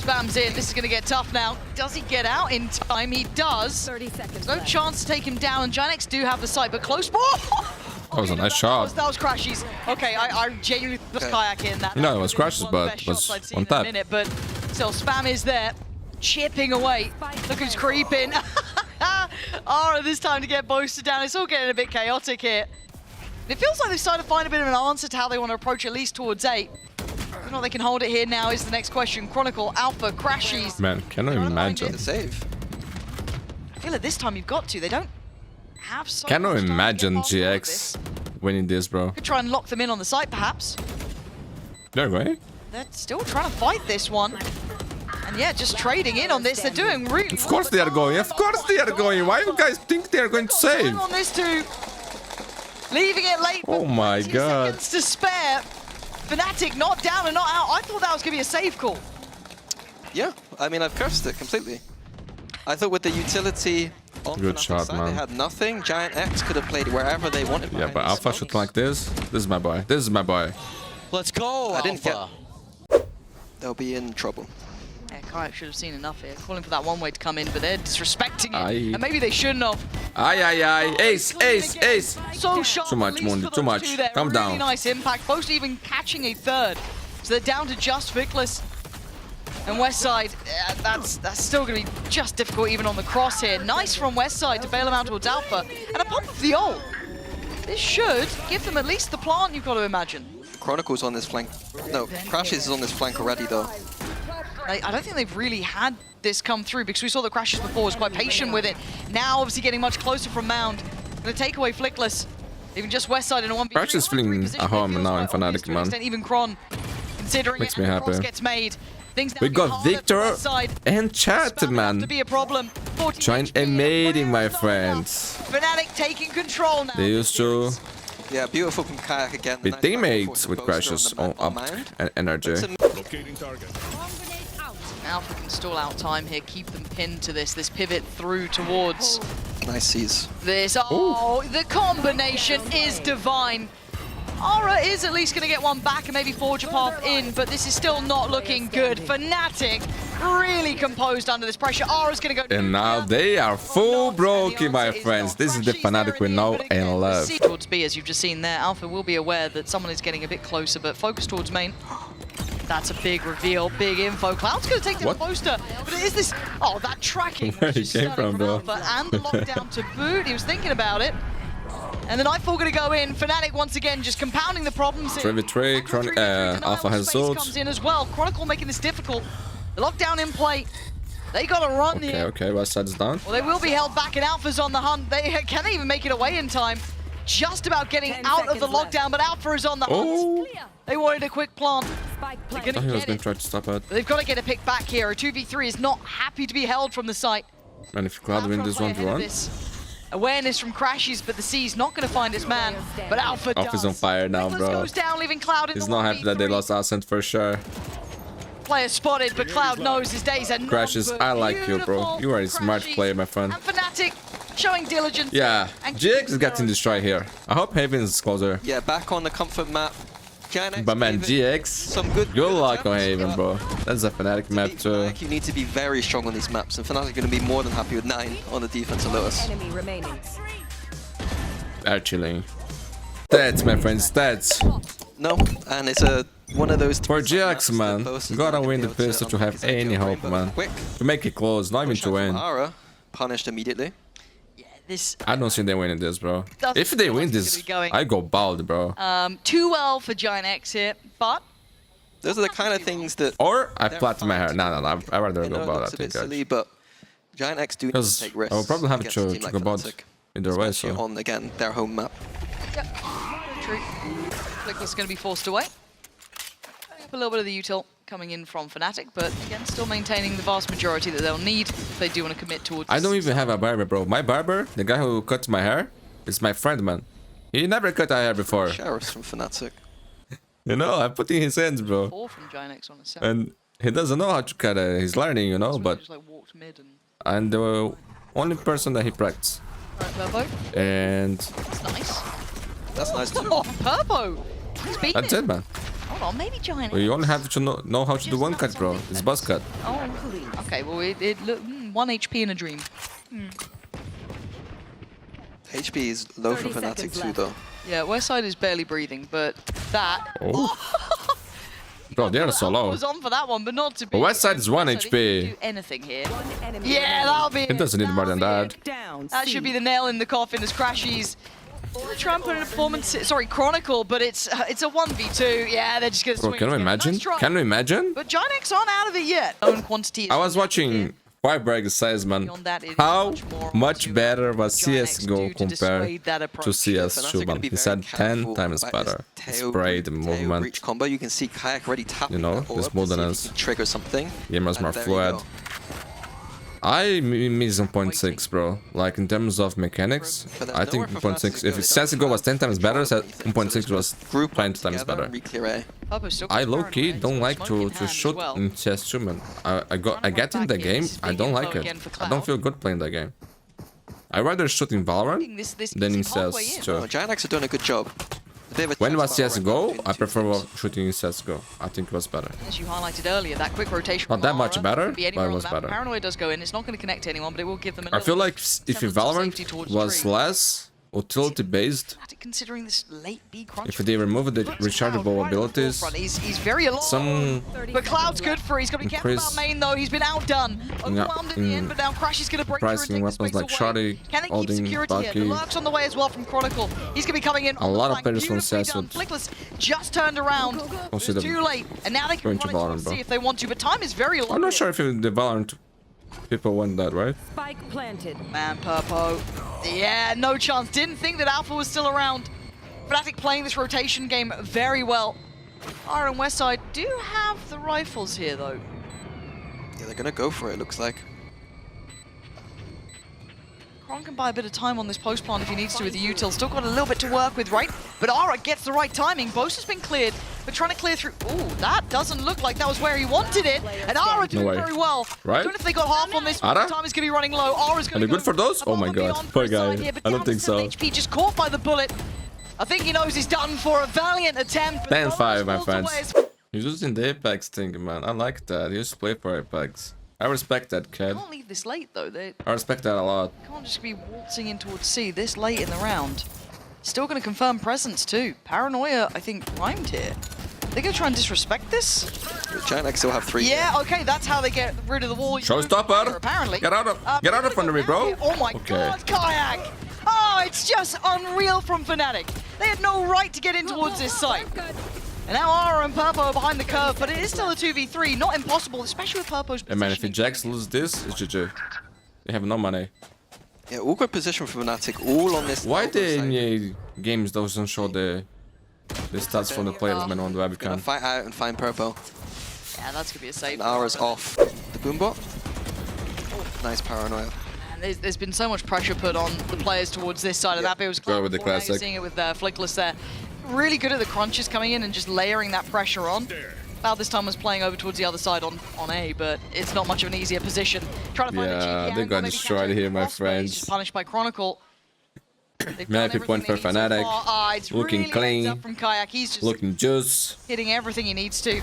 [SPEAKER 2] Spams in. This is going to get tough now. Does he get out in time? He does.
[SPEAKER 6] 30 seconds
[SPEAKER 2] No
[SPEAKER 6] left.
[SPEAKER 2] chance to take him down, and GIANTX do have the sight, but close.
[SPEAKER 1] That was a nice shot.
[SPEAKER 2] That was Crashies. Okay, I genuinely was Kayak in that.
[SPEAKER 1] No, it was Crashies,
[SPEAKER 2] One of the
[SPEAKER 1] but
[SPEAKER 2] best
[SPEAKER 1] was
[SPEAKER 2] shots I'd seen
[SPEAKER 1] one
[SPEAKER 2] in a
[SPEAKER 1] tap.
[SPEAKER 2] minute, but still, Spam is there, chipping away. Look who's creeping. Aura this time to get boosted down. It's all getting a bit chaotic here. It feels like they've started to find a bit of an answer to how they want to approach at least towards 8. Whether or not they can hold it here now is the next question. Chronicle, Alpha, Crashies.
[SPEAKER 1] Man, can I imagine?
[SPEAKER 3] The save.
[SPEAKER 2] I feel like this time you've got to. They don't have so
[SPEAKER 1] Can
[SPEAKER 2] much
[SPEAKER 1] I
[SPEAKER 2] time to get
[SPEAKER 1] imagine
[SPEAKER 2] past all of this.
[SPEAKER 1] GX winning this, bro?
[SPEAKER 2] Could try and lock them in on the site, perhaps.
[SPEAKER 1] They're going.
[SPEAKER 2] They're still trying to fight this one. And yeah, just trading in on this. They're doing really
[SPEAKER 1] Of course they are going. Of course they are going. Why you guys think they are going to save?
[SPEAKER 2] on this too. Leaving it late.
[SPEAKER 1] Oh my
[SPEAKER 2] 20
[SPEAKER 1] god.
[SPEAKER 2] seconds to spare. FNATIC not down and not out. I thought that was going to be a save call.
[SPEAKER 3] Yeah, I mean, I've cursed it completely. I thought with the utility on
[SPEAKER 1] Good
[SPEAKER 3] Fnatic
[SPEAKER 1] shot,
[SPEAKER 3] side,
[SPEAKER 1] man.
[SPEAKER 3] they had nothing. GIANTX could have played wherever they wanted.
[SPEAKER 1] Yeah,
[SPEAKER 3] behind
[SPEAKER 1] but
[SPEAKER 3] the
[SPEAKER 1] Alpha
[SPEAKER 3] smokes.
[SPEAKER 1] shoot like this. This is my boy. This is my boy.
[SPEAKER 5] Let's go,
[SPEAKER 3] I didn't
[SPEAKER 5] Alpha.
[SPEAKER 3] They'll be in trouble.
[SPEAKER 2] Yeah, Kayak should have seen enough here. Calling for that one way to come in, but they're disrespecting it.
[SPEAKER 1] Aye.
[SPEAKER 2] And maybe they shouldn't have.
[SPEAKER 1] Aye. Ace, ace, ace.
[SPEAKER 2] So sharp.
[SPEAKER 1] Too much,
[SPEAKER 2] at least
[SPEAKER 1] Mundi,
[SPEAKER 2] for
[SPEAKER 1] too
[SPEAKER 2] those
[SPEAKER 1] much.
[SPEAKER 2] two there.
[SPEAKER 1] Calm
[SPEAKER 2] Really
[SPEAKER 1] down.
[SPEAKER 2] nice impact. Both even catching a third. So they're down to just Vickless. And Westside, that's still going to be just difficult even on the cross here. Nice from Westside to bail him out towards Alpha. And a pump of the ult. This should give them at least the plant, you've got to imagine.
[SPEAKER 3] Chronicle's on this flank. No, Crashes is on this flank already, though.
[SPEAKER 2] I don't think they've really had this come through because we saw the Crashes before was quite patient with it. Now obviously getting much closer from Mound. Going to take away Flickless. Even just Westside in a 1v3.
[SPEAKER 1] Crash is feeling at home now in FNATIC, man.
[SPEAKER 2] Even Kron, considering
[SPEAKER 1] Makes
[SPEAKER 2] it,
[SPEAKER 1] me
[SPEAKER 2] and the cross
[SPEAKER 1] happy.
[SPEAKER 2] gets made. Things now
[SPEAKER 1] We
[SPEAKER 2] get
[SPEAKER 1] got
[SPEAKER 2] harder for
[SPEAKER 1] Victor
[SPEAKER 2] Westside.
[SPEAKER 1] and Chat,
[SPEAKER 2] Spam enough to
[SPEAKER 1] man.
[SPEAKER 2] be a problem. 14
[SPEAKER 1] Join
[SPEAKER 2] HP.
[SPEAKER 1] a mating, my friends.
[SPEAKER 2] FNATIC taking control now.
[SPEAKER 1] They used to
[SPEAKER 3] Yeah, beautiful from Kayak again.
[SPEAKER 1] be
[SPEAKER 3] Nice back and
[SPEAKER 1] teammates
[SPEAKER 3] forth
[SPEAKER 1] with
[SPEAKER 3] to Boaster
[SPEAKER 1] Crashes
[SPEAKER 3] on
[SPEAKER 1] on
[SPEAKER 3] the
[SPEAKER 1] up
[SPEAKER 3] Mound.
[SPEAKER 1] and energy.
[SPEAKER 3] It's a
[SPEAKER 2] Alpha can stall out time here, keep them pinned to this pivot through towards
[SPEAKER 3] nice seize.
[SPEAKER 2] this. Oh, the combination is divine. Aura is at least going to get one back and maybe forge a path in, but this is still not looking good. FNATIC really composed under this pressure. Aura's going to go.
[SPEAKER 1] And now they are full broken, my friends. This is the FNATIC we know and love.
[SPEAKER 2] Towards B, as you've just seen there, Alpha will be aware that someone is getting a bit closer, but focus towards main. That's a big reveal, big info. Cloud's going to take down
[SPEAKER 1] What?
[SPEAKER 2] Boaster, but is this... Oh, that tracking.
[SPEAKER 1] Where
[SPEAKER 2] which
[SPEAKER 1] he
[SPEAKER 2] is
[SPEAKER 1] came
[SPEAKER 2] stunning
[SPEAKER 1] from, bro.
[SPEAKER 2] Alpha, and the lockdown to boot. He was thinking about it. And the Nightfall going to go in. FNATIC once again just compounding the problems.
[SPEAKER 1] 3v3, Alpha has
[SPEAKER 2] Space
[SPEAKER 1] Zod.
[SPEAKER 2] comes in as well. Chronicle making this difficult. The lockdown in play. They got to run here.
[SPEAKER 1] Okay, Westside's down.
[SPEAKER 2] Well, they will be held back, and Alpha's on the hunt. Can they even make it away in time? Just about getting
[SPEAKER 6] 10
[SPEAKER 2] out of the
[SPEAKER 6] seconds left.
[SPEAKER 2] lockdown, but Alpha is on the hunt.
[SPEAKER 1] Oh,
[SPEAKER 2] They wanted a quick plant.
[SPEAKER 6] Spike
[SPEAKER 2] They're
[SPEAKER 6] planted.
[SPEAKER 1] I
[SPEAKER 2] gonna
[SPEAKER 1] thought he was
[SPEAKER 2] get
[SPEAKER 1] going
[SPEAKER 2] it.
[SPEAKER 1] to try to stop it.
[SPEAKER 2] But they've got to get a pick back here. A 2v3 is not happy to be held from the site.
[SPEAKER 1] Man, if Cloud win this 1v1,
[SPEAKER 2] Awareness from Crashies, but the C's not going to find its man. But Alpha does.
[SPEAKER 1] Alpha's on fire now,
[SPEAKER 2] Nicholas
[SPEAKER 1] bro.
[SPEAKER 2] goes down, leaving Cloud in
[SPEAKER 1] He's
[SPEAKER 2] the
[SPEAKER 1] not happy that they
[SPEAKER 2] 1v3.
[SPEAKER 1] lost Ascent for sure.
[SPEAKER 2] Player spotted, but Cloud knows his days are
[SPEAKER 1] Crashes,
[SPEAKER 2] numbered.
[SPEAKER 1] I like you, bro.
[SPEAKER 2] Beautiful
[SPEAKER 1] You are a smart
[SPEAKER 2] Crashies.
[SPEAKER 1] player, my friend.
[SPEAKER 2] And FNATIC showing diligence.
[SPEAKER 1] Yeah,
[SPEAKER 2] And
[SPEAKER 1] GX is getting destroyed here. I hope Haven is closer.
[SPEAKER 3] Yeah, back on the comfort map. GIANTX
[SPEAKER 1] But man,
[SPEAKER 3] gave it
[SPEAKER 1] GX,
[SPEAKER 3] some good
[SPEAKER 1] luck on
[SPEAKER 3] attempts,
[SPEAKER 1] Haven,
[SPEAKER 3] but
[SPEAKER 1] bro. That's a FNATIC map
[SPEAKER 3] to beat
[SPEAKER 1] too.
[SPEAKER 3] FNATIC, you need to be very strong on these maps, and FNATIC are going to be more than happy with 9 on the defense of Lewis.
[SPEAKER 6] Enemy remaining.
[SPEAKER 1] They're chilling. Stats, my friends, stats.
[SPEAKER 3] No, and it's one of those
[SPEAKER 1] For
[SPEAKER 3] three maps
[SPEAKER 1] GX,
[SPEAKER 3] that
[SPEAKER 1] man,
[SPEAKER 3] both is
[SPEAKER 1] gotta
[SPEAKER 3] not
[SPEAKER 1] win the
[SPEAKER 3] gonna be able
[SPEAKER 1] pistol to
[SPEAKER 3] unlock
[SPEAKER 1] have
[SPEAKER 3] his exit
[SPEAKER 1] any
[SPEAKER 3] away,
[SPEAKER 1] hope,
[SPEAKER 3] but
[SPEAKER 1] man.
[SPEAKER 3] Quick
[SPEAKER 1] To make it close, not even
[SPEAKER 3] push
[SPEAKER 1] to
[SPEAKER 3] out from
[SPEAKER 1] win.
[SPEAKER 3] Aura, punished immediately.
[SPEAKER 2] Yeah, this
[SPEAKER 1] I don't see them winning this, bro.
[SPEAKER 2] Doesn't
[SPEAKER 1] If they
[SPEAKER 2] feel
[SPEAKER 1] win
[SPEAKER 2] like it's
[SPEAKER 1] this,
[SPEAKER 2] gonna be going.
[SPEAKER 1] I go bald, bro.
[SPEAKER 2] too well for GIANTX here, but
[SPEAKER 3] Those are the kind of things that
[SPEAKER 1] Or I
[SPEAKER 3] they're
[SPEAKER 1] plait my hair.
[SPEAKER 3] fine.
[SPEAKER 1] No, I'd rather
[SPEAKER 3] I know
[SPEAKER 1] go
[SPEAKER 3] it
[SPEAKER 1] bald, I
[SPEAKER 3] looks a bit
[SPEAKER 1] think.
[SPEAKER 3] silly, but GIANTX do need to
[SPEAKER 1] Because
[SPEAKER 3] take
[SPEAKER 1] I
[SPEAKER 3] risks.
[SPEAKER 1] will probably have
[SPEAKER 3] against
[SPEAKER 1] to
[SPEAKER 3] a team like
[SPEAKER 1] go bald
[SPEAKER 3] FNATIC,
[SPEAKER 1] either way,
[SPEAKER 3] especially
[SPEAKER 1] so.
[SPEAKER 3] on again their home map.
[SPEAKER 2] entry. Flickless going to be forced away. Up a little bit of the util coming in from FNATIC, but again, still maintaining the vast majority that they'll need if they do want to commit towards.
[SPEAKER 1] I don't even have a barber, bro. My barber, the guy who cuts my hair, is my friend, man. He never cut our hair before.
[SPEAKER 3] Sheriff's from FNATIC.
[SPEAKER 1] You know, I'm putting his hands, bro.
[SPEAKER 2] 4 from GIANTX on a 7.
[SPEAKER 1] And he doesn't know how to cut it. He's learning, you know, but...
[SPEAKER 2] Just, like, walked mid and...
[SPEAKER 1] I'm the only person that he practices.
[SPEAKER 2] Alright, Purpo.
[SPEAKER 1] And...
[SPEAKER 2] That's nice.
[SPEAKER 3] That's nice too.
[SPEAKER 2] Oh, Purpo! He's beaten
[SPEAKER 1] that's it, man.
[SPEAKER 2] Hold on, maybe GIANTX.
[SPEAKER 1] Well, you only have to know how to do one cut, bro. It's buzz cut.
[SPEAKER 2] Oh, okay, well, it look 1 HP in a dream.
[SPEAKER 3] HP is low for FNATIC too, though.
[SPEAKER 2] Yeah, Westside is barely breathing, but that...
[SPEAKER 1] Oh. Bro, they are so low.
[SPEAKER 2] I was on for that one, but not to be...
[SPEAKER 1] Well, Westside is 1
[SPEAKER 2] Westside,
[SPEAKER 1] HP.
[SPEAKER 2] if you do anything here. Yeah, that'll be
[SPEAKER 1] It doesn't need more than that.
[SPEAKER 2] That should be the nail in the coffin as Crashies try and put in a performance... Sorry, Chronicle, but it's a 1v2. Yeah, they're just going to swing.
[SPEAKER 1] Bro, can you imagine?
[SPEAKER 2] Nice try.
[SPEAKER 1] Can you imagine?
[SPEAKER 2] But GIANTX aren't out of it yet. Own quantity.
[SPEAKER 1] I was watching Firebrag size, man. How much better was CSGO compared to CS2, man? He said 10 times better. Spray, the movement.
[SPEAKER 3] Reach combo. You can see Kayak already tapping.
[SPEAKER 1] You know, this more than us.
[SPEAKER 3] Trigger something.
[SPEAKER 1] Game was more fluid. I miss 1.6, bro. Like, in terms of mechanics, I think 1.6... If CSGO was 10 times better, 1.6 was 20 times better. I low-key don't like to shoot in CS2, man. I get in the game, I don't like it. I don't feel good playing the game. I rather shoot in Valorant than in CS2.
[SPEAKER 3] GIANTX are doing a good job.
[SPEAKER 1] When it was CSGO, I prefer shooting in CSGO. I think it was better.
[SPEAKER 2] As you highlighted earlier, that quick rotation.
[SPEAKER 1] Not that much better, but it was better.
[SPEAKER 2] Paranoia does go in. It's not going to connect to anyone, but it will give them.
[SPEAKER 1] I feel like if Valorant was less utility based,
[SPEAKER 2] considering this late B crunch,
[SPEAKER 1] if they remove the rechargeable abilities,
[SPEAKER 2] he's very alone.
[SPEAKER 1] some
[SPEAKER 2] but Cloud's good for. He's got to be careful about main though. He's been outdone. Overwhelmed in the end, but now Crash is going to break through and take the space
[SPEAKER 1] like
[SPEAKER 2] away. Can they keep security here? The Lurk's on the way as well from Chronicle. He's going to be coming in.
[SPEAKER 1] A lot of players from CS would
[SPEAKER 2] Flickless just turned around. It's too late, and now they can run it to see if they want to. But time is very low.
[SPEAKER 1] I'm not sure if the Valorant people want that, right?
[SPEAKER 5] Spike planted.
[SPEAKER 2] Man, Purpo. Yeah, no chance. Didn't think that Alpha was still around. FNATIC playing this rotation game very well. R and Westside do have the rifles here, though.
[SPEAKER 3] Yeah, they're gonna go for it, looks like.
[SPEAKER 2] Kron can buy a bit of time on this post plant if he needs to with the util. Still got a little bit to work with, right? But Ara gets the right timing. Boast has been cleared, but trying to clear through. Ooh, that doesn't look like that was where he wanted it. And Ara doing very well.
[SPEAKER 1] Right?
[SPEAKER 2] I don't know if they got half on this.
[SPEAKER 1] Ara?
[SPEAKER 2] Time is going to be running low. Ara's going to go
[SPEAKER 1] good for those? Oh my god, poor guy. I don't think so.
[SPEAKER 2] HP just caught by the bullet. I think he knows he's done for a valiant attempt.
[SPEAKER 1] 10-5, my friends. He's using the Apex thing, man. I like that. He used to play for Apex. I respect that, kid.
[SPEAKER 2] Can't leave this late though.
[SPEAKER 1] I respect that a lot.
[SPEAKER 2] Can't just be waltzing in towards C this late in the round. Still going to confirm presence too. Paranoia, I think, primed here. They're going to try and disrespect this.
[SPEAKER 3] GIANTX still have 3.
[SPEAKER 2] Yeah, okay, that's how they get rid of the wall.
[SPEAKER 1] Showstopper!
[SPEAKER 2] Apparently.
[SPEAKER 1] Get out of front of me, bro!
[SPEAKER 2] Oh my god, Kayak! Oh, it's just unreal from FNATIC. They had no right to get in towards this site. And now Ara and Purpo are behind the curve, but it is still a 2v3. Not impossible, especially with Purpo's position.
[SPEAKER 1] Hey man, if the Jax lose this, it's GG. They have no money.
[SPEAKER 3] Yeah, all good position for FNATIC, all on this.
[SPEAKER 1] Why the EMEA games doesn't show the stats from the players, man, on the webcam?
[SPEAKER 3] Gonna fight out and find Purpo.
[SPEAKER 2] Yeah, that's gonna be a save.
[SPEAKER 3] Ara's off the boombot. Nice Paranoia.
[SPEAKER 2] And there's been so much pressure put on the players towards this side of that. It was
[SPEAKER 1] go with the classic.
[SPEAKER 2] You're seeing it with Flickless there. Really good at the crunches coming in and just layering that pressure on. Cloud this time was playing over towards the other side on A, but it's not much of an easier position. Trying to find a cheeky
[SPEAKER 1] they got destroyed here, my friends.
[SPEAKER 2] Just punished by Chronicle.
[SPEAKER 1] Happy point for FNATIC. Looking clean.
[SPEAKER 2] From Kayak. He's just
[SPEAKER 1] looking juice.
[SPEAKER 2] Hitting everything he needs to.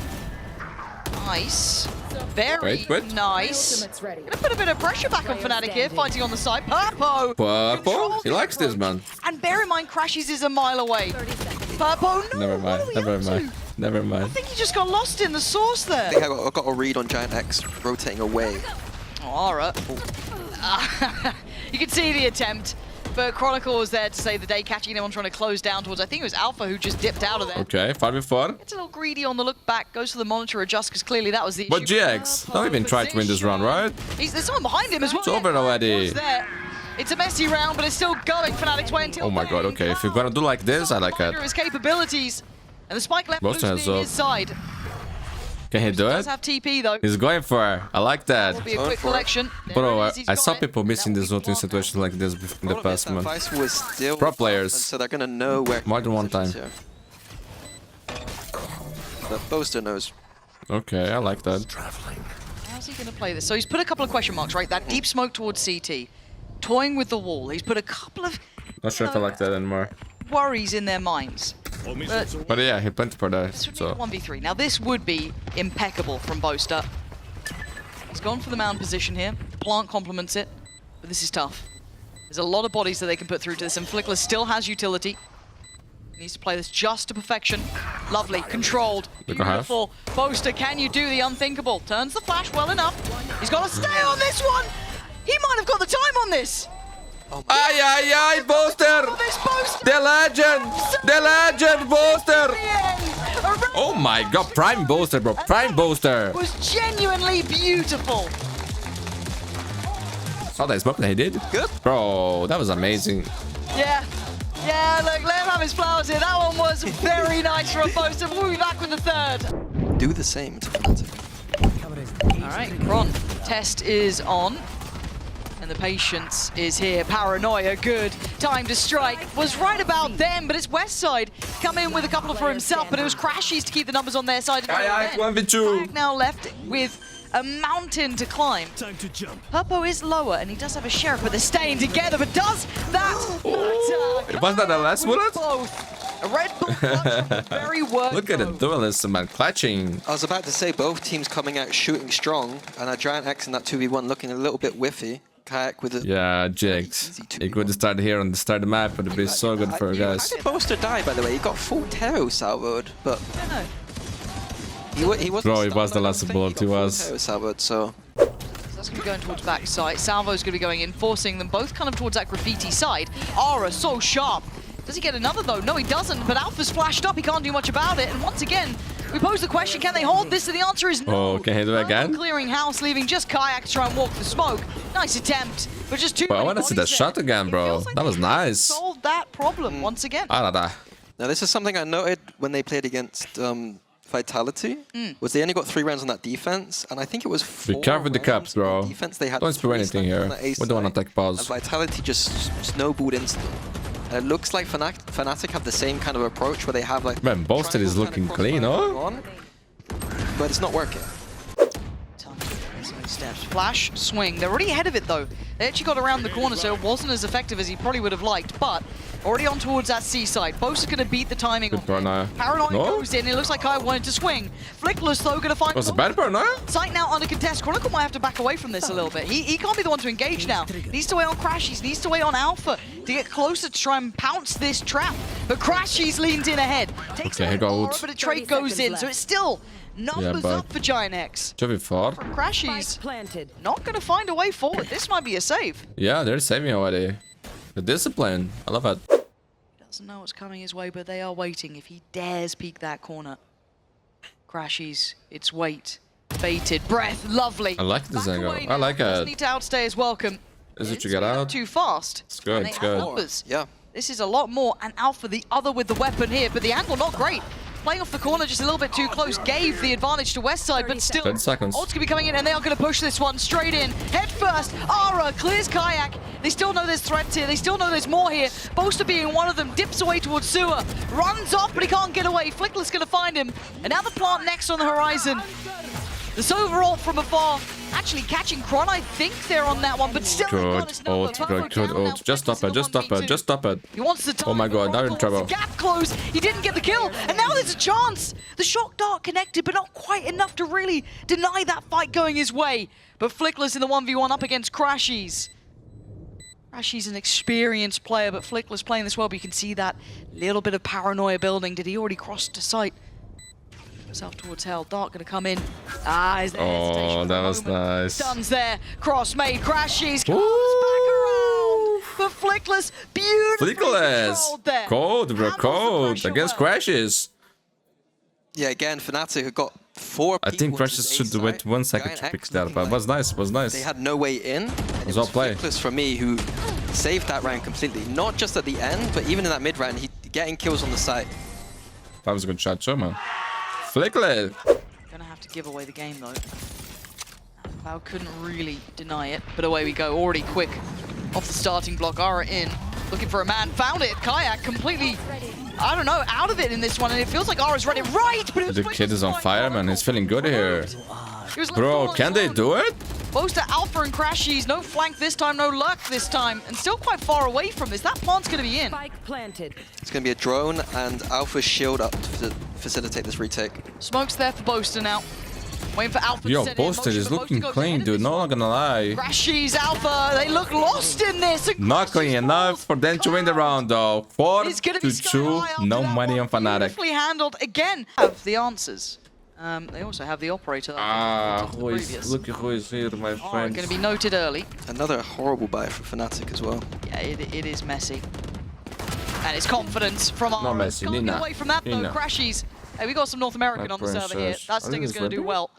[SPEAKER 2] Nice. Very nice. Gonna put a bit of pressure back on FNATIC here, fighting on the side. Purpo!
[SPEAKER 1] He likes this, man.
[SPEAKER 2] And bear in mind, Crashies is a mile away. Purpo, no!
[SPEAKER 1] Never mind.
[SPEAKER 2] I think he just got lost in the source there.
[SPEAKER 3] I think I got a read on GIANTX rotating away.
[SPEAKER 2] Oh, alright. You can see the attempt. But Chronicle was there to save the day, catching anyone trying to close down towards, I think it was Alpha who just dipped out of there.
[SPEAKER 1] Okay, 5v4.
[SPEAKER 2] Gets a little greedy on the look back, goes for the monitor adjust, because clearly that was the issue.
[SPEAKER 1] But GX, don't even try to win this round, right?
[SPEAKER 2] There's someone behind him as well.
[SPEAKER 1] It's over already.
[SPEAKER 2] It's a messy round, but it's still going FNATIC's way until
[SPEAKER 1] Oh my god, okay. If you're gonna do like this, I like it.
[SPEAKER 2] His capabilities. And the spike left
[SPEAKER 1] Boaster has
[SPEAKER 2] loose
[SPEAKER 1] ult.
[SPEAKER 2] his side.
[SPEAKER 1] Can he do
[SPEAKER 2] Does
[SPEAKER 1] it?
[SPEAKER 2] have TP though.
[SPEAKER 1] He's going for it. I like that.
[SPEAKER 2] Will be a quick collection.
[SPEAKER 1] Bro,
[SPEAKER 2] There it is,
[SPEAKER 1] I
[SPEAKER 2] he's
[SPEAKER 1] saw
[SPEAKER 2] got it.
[SPEAKER 1] people missing
[SPEAKER 2] That
[SPEAKER 1] this
[SPEAKER 2] will
[SPEAKER 1] ult
[SPEAKER 2] be
[SPEAKER 1] in
[SPEAKER 2] blocked.
[SPEAKER 1] situations like this in the past,
[SPEAKER 3] That
[SPEAKER 1] man.
[SPEAKER 3] Vice was still
[SPEAKER 1] Pro
[SPEAKER 3] up,
[SPEAKER 1] players.
[SPEAKER 3] and so they're gonna know where
[SPEAKER 1] More than one time.
[SPEAKER 3] here. But Boaster knows.
[SPEAKER 1] Okay, I like that.
[SPEAKER 2] How's he going to play this? So he's put a couple of question marks, right? That deep smoke towards CT. Toying with the wall. He's put a couple of
[SPEAKER 1] Not sure if I like that anymore.
[SPEAKER 2] worries in their minds.
[SPEAKER 1] But yeah, he went for that.
[SPEAKER 2] This would be
[SPEAKER 1] So
[SPEAKER 2] a 1v3. Now this would be impeccable from Boaster. He's gone for the mound position here. Plant complements it, but this is tough. There's a lot of bodies that they can put through to this, and Flickless still has utility. He needs to play this just to perfection. Lovely, controlled, beautiful. Boaster, can you do the unthinkable? Turns the flash well enough. He's got to stay on this one. He might have got the time on this.
[SPEAKER 1] Ay, ay, ay, Boaster!
[SPEAKER 2] This Boaster.
[SPEAKER 1] The legend! The legend, Boaster!
[SPEAKER 2] The end.
[SPEAKER 1] Oh my god, prime Boaster, bro. Prime Boaster.
[SPEAKER 2] Was genuinely beautiful.
[SPEAKER 1] Saw that smoke that he did?
[SPEAKER 3] Good.
[SPEAKER 1] Bro, that was amazing.
[SPEAKER 2] Yeah. Yeah, look, let him have his flowers here. That one was very nice from Boaster. We'll be back with the third.
[SPEAKER 3] Do the same to FNATIC.
[SPEAKER 2] All right, Kron. Test is on. And the patience is here. Paranoia, good. Time to strike. Was right about them, but it's Westside. Come in with a couple for himself, but it was Crashies to keep the numbers on their side.
[SPEAKER 1] Kayak 1v2.
[SPEAKER 2] Kayak now left with a mountain to climb.
[SPEAKER 6] Time to jump.
[SPEAKER 2] Purpo is lower, and he does have a sheriff, but they're staying together. But does that matter?
[SPEAKER 1] Was that the last bullet?
[SPEAKER 2] Both. A Red Bull clutch from the very word.
[SPEAKER 1] Look at the
[SPEAKER 2] go.
[SPEAKER 1] dualism, man. Clutching.
[SPEAKER 3] I was about to say both teams coming out shooting strong, and a GIANTX in that 2v1 looking a little bit whiffy. Kayak with a
[SPEAKER 1] Yeah, jigs. He could start here on the start of the map, but it'd be so good for you guys.
[SPEAKER 3] How did Boaster die, by the way? He got full Tero salvoed, but
[SPEAKER 2] I don't know.
[SPEAKER 3] he wasn't.
[SPEAKER 1] Bro, he was the
[SPEAKER 3] stunned, I
[SPEAKER 1] last
[SPEAKER 3] don't think.
[SPEAKER 1] bullet, he
[SPEAKER 3] got full
[SPEAKER 1] was.
[SPEAKER 3] Tero salvoed, so
[SPEAKER 2] So that's going to be going towards backside. Salvo's going to be going in, forcing them both kind of towards that graffiti side. Aura, so sharp. Does he get another, though? No, he doesn't. But Alpha's flashed up. He can't do much about it. And once again, we pose the question, can they hold this? And the answer is no.
[SPEAKER 1] Oh, can he do it again?
[SPEAKER 2] Clearing house, leaving just Kayak to try and walk the smoke. Nice attempt, but just too
[SPEAKER 1] But I
[SPEAKER 2] many
[SPEAKER 1] want to see that
[SPEAKER 2] bodies
[SPEAKER 1] shot
[SPEAKER 2] there.
[SPEAKER 1] again,
[SPEAKER 2] It
[SPEAKER 1] bro.
[SPEAKER 2] feels like
[SPEAKER 1] That was
[SPEAKER 2] they haven't
[SPEAKER 1] nice.
[SPEAKER 2] solved that problem once again.
[SPEAKER 1] Arada.
[SPEAKER 3] now this is something I noted when they played against Vitality. Was they only got 3 rounds on that defense, and I think it was 4
[SPEAKER 1] careful with the
[SPEAKER 3] rounds
[SPEAKER 1] cups, bro.
[SPEAKER 3] on defense they had.
[SPEAKER 1] Don't spill
[SPEAKER 3] 3
[SPEAKER 1] anything
[SPEAKER 3] snipers
[SPEAKER 1] here.
[SPEAKER 3] on that A
[SPEAKER 1] We don't want
[SPEAKER 3] side,
[SPEAKER 1] to take pause.
[SPEAKER 3] and Vitality just snowballed into them. And it looks like FNATIC have the same kind of approach where they have like.
[SPEAKER 1] Man, Boaster is
[SPEAKER 3] triangle
[SPEAKER 1] looking
[SPEAKER 3] kind of
[SPEAKER 1] clean,
[SPEAKER 3] crossfire
[SPEAKER 1] huh?
[SPEAKER 3] on, but it's not working.
[SPEAKER 2] Steps. Flash, swing. They're already ahead of it, though. They actually got around the corner, so it wasn't as effective as he probably would have liked, but already on towards that seaside. Boaster's going to beat the timing
[SPEAKER 1] Good
[SPEAKER 2] on
[SPEAKER 1] paranoia.
[SPEAKER 2] Paranoia
[SPEAKER 1] No?
[SPEAKER 2] goes in. It looks like Kai wanted to swing. Flickless, though, going to find...
[SPEAKER 1] Was it bad paranoia?
[SPEAKER 2] Sight now under contest. Chronicle might have to back away from this a little bit. He can't be the one to engage now. Needs to wait on Crashies. Needs to wait on Alpha to get closer to try and pounce this trap. But Crashies leans in ahead. Takes
[SPEAKER 1] Okay,
[SPEAKER 2] away
[SPEAKER 1] he got
[SPEAKER 2] Aura,
[SPEAKER 1] ult.
[SPEAKER 2] but a trade goes in. So it's still numbers
[SPEAKER 1] but-
[SPEAKER 2] up for GIANTX.
[SPEAKER 1] 2v4.
[SPEAKER 2] Crashies
[SPEAKER 5] Planted.
[SPEAKER 2] not going to find a way forward. This might be a save.
[SPEAKER 1] Yeah, they're saving already. The discipline. I love it.
[SPEAKER 2] Doesn't know what's coming his way, but they are waiting. If he dares peek that corner. Crashies, it's wait. Baited, breath, lovely.
[SPEAKER 1] I like this
[SPEAKER 2] Back
[SPEAKER 1] angle.
[SPEAKER 2] away
[SPEAKER 1] I
[SPEAKER 2] now.
[SPEAKER 1] like
[SPEAKER 2] Doesn't
[SPEAKER 1] it.
[SPEAKER 2] need to outstay his welcome.
[SPEAKER 1] Is it
[SPEAKER 2] It's
[SPEAKER 1] you get
[SPEAKER 2] not
[SPEAKER 1] out?
[SPEAKER 2] too fast.
[SPEAKER 1] It's good,
[SPEAKER 2] And they
[SPEAKER 1] it's
[SPEAKER 2] have
[SPEAKER 1] good.
[SPEAKER 2] numbers.
[SPEAKER 3] Yeah.
[SPEAKER 2] This is a lot more, and Alpha the other with the weapon here, but the angle not great. Playing off the corner just a little bit too close gave the advantage to Westside, but still,
[SPEAKER 1] 30 seconds.
[SPEAKER 2] ult's gonna be coming in, and they are gonna push this one straight in. Head first, Aura clears Kayak. They still know there's threats here, they still know there's more here. Boaster being one of them, dips away towards Sewer, runs off, but he can't get away. Flickless gonna find him, and now the plant next on the horizon. This overall from afar, actually catching Kron, I think they're on that one, but still they've got
[SPEAKER 1] Good
[SPEAKER 2] his number.
[SPEAKER 1] ult,
[SPEAKER 2] Purple
[SPEAKER 1] good
[SPEAKER 2] down now.
[SPEAKER 1] ult. Just stop it,
[SPEAKER 2] Flickless
[SPEAKER 1] just
[SPEAKER 2] in the
[SPEAKER 1] stop it,
[SPEAKER 2] 1v2.
[SPEAKER 1] just stop it.
[SPEAKER 2] He wants the time.
[SPEAKER 1] Oh my god, now you're in trouble.
[SPEAKER 2] The gap closed. He didn't get the kill, and now there's a chance. The shock dart connected, but not quite enough to really deny that fight going his way. But Flickless in the 1v1 up against Crashies. Crashies an experienced player, but Flickless playing this well, but you can see that little bit of paranoia building. Did he already cross to sight? Himself towards hell. Dart gonna come in. Is there hesitation
[SPEAKER 1] Oh,
[SPEAKER 2] for
[SPEAKER 1] that
[SPEAKER 2] a
[SPEAKER 1] was
[SPEAKER 2] moment.
[SPEAKER 1] nice.
[SPEAKER 2] Stuns there. Cross made. Crashies comes
[SPEAKER 1] Woo!
[SPEAKER 2] back around. But Flickless, beautifully
[SPEAKER 1] Flickless.
[SPEAKER 2] controlled there.
[SPEAKER 1] Cold, bro,
[SPEAKER 2] Handles the
[SPEAKER 1] cold.
[SPEAKER 2] pressure
[SPEAKER 1] Against
[SPEAKER 2] well.
[SPEAKER 1] Crashes.
[SPEAKER 3] Yeah, again, FNATIC have got 4
[SPEAKER 1] I
[SPEAKER 3] people
[SPEAKER 1] think
[SPEAKER 3] into
[SPEAKER 1] Crashes
[SPEAKER 3] this
[SPEAKER 1] should
[SPEAKER 3] A
[SPEAKER 1] wait
[SPEAKER 3] side.
[SPEAKER 1] 1 second to
[SPEAKER 3] GIANTX
[SPEAKER 1] pick that,
[SPEAKER 3] looking
[SPEAKER 1] but
[SPEAKER 3] like
[SPEAKER 1] was nice, was nice.
[SPEAKER 3] They had no way in. And it
[SPEAKER 1] well
[SPEAKER 3] was
[SPEAKER 1] played.
[SPEAKER 3] Flickless for me who saved that round completely. Not just at the end, but even in that mid round, he getting kills on the site.
[SPEAKER 1] That was a good shot, too, man. Flickless.
[SPEAKER 2] Gonna have to give away the game though. Cloud couldn't really deny it, but away we go. Already quick off the starting block. Ara in, looking for a man. Found it. Kayak completely, I don't know, out of it in this one, and it feels like Ara's read it right. But it was
[SPEAKER 1] The kid is on fire, man. He's feeling good here.
[SPEAKER 2] He was left
[SPEAKER 1] Bro,
[SPEAKER 2] all
[SPEAKER 1] can they
[SPEAKER 2] alone.
[SPEAKER 1] do it?
[SPEAKER 2] Boaster, Alpha, and Crashies. No flank this time, no luck this time, and still quite far away from this. That plant's going to be in.
[SPEAKER 5] Spike planted.
[SPEAKER 3] It's going to be a drone and Alpha's shield up to facilitate this retake.
[SPEAKER 2] Smoke's there for Boaster now. Waiting for Alpha
[SPEAKER 1] Yo,
[SPEAKER 2] to set it in
[SPEAKER 1] Boaster
[SPEAKER 2] motion,
[SPEAKER 1] is
[SPEAKER 2] but
[SPEAKER 1] looking
[SPEAKER 2] goes
[SPEAKER 1] clean,
[SPEAKER 2] ahead of
[SPEAKER 1] dude.
[SPEAKER 2] this
[SPEAKER 1] No,
[SPEAKER 2] one.
[SPEAKER 1] I'm gonna lie.
[SPEAKER 2] Crashies, Alpha, they look lost in this. and
[SPEAKER 1] Not
[SPEAKER 2] Crashies
[SPEAKER 1] clean enough for them to win the round, though. 4
[SPEAKER 2] It's gonna
[SPEAKER 1] to
[SPEAKER 2] be sky
[SPEAKER 1] 2.
[SPEAKER 2] high after
[SPEAKER 1] No
[SPEAKER 2] that
[SPEAKER 1] money
[SPEAKER 2] one.
[SPEAKER 1] on FNATIC.
[SPEAKER 2] Beautifully handled again. Have the answers. They also have the operator.
[SPEAKER 1] Look who is here, my friend.
[SPEAKER 2] Going to be noted early.
[SPEAKER 3] Another horrible buy for Fnatic as well.
[SPEAKER 2] Yeah, it is messy. And it's confidence from our.
[SPEAKER 1] messy,
[SPEAKER 2] Can't get
[SPEAKER 1] Nina.
[SPEAKER 2] away from that though.
[SPEAKER 1] Nina.
[SPEAKER 2] Crashies. Hey, we got some North American
[SPEAKER 1] My
[SPEAKER 2] on the server here.
[SPEAKER 1] princess.
[SPEAKER 2] That Stinger's going to do well.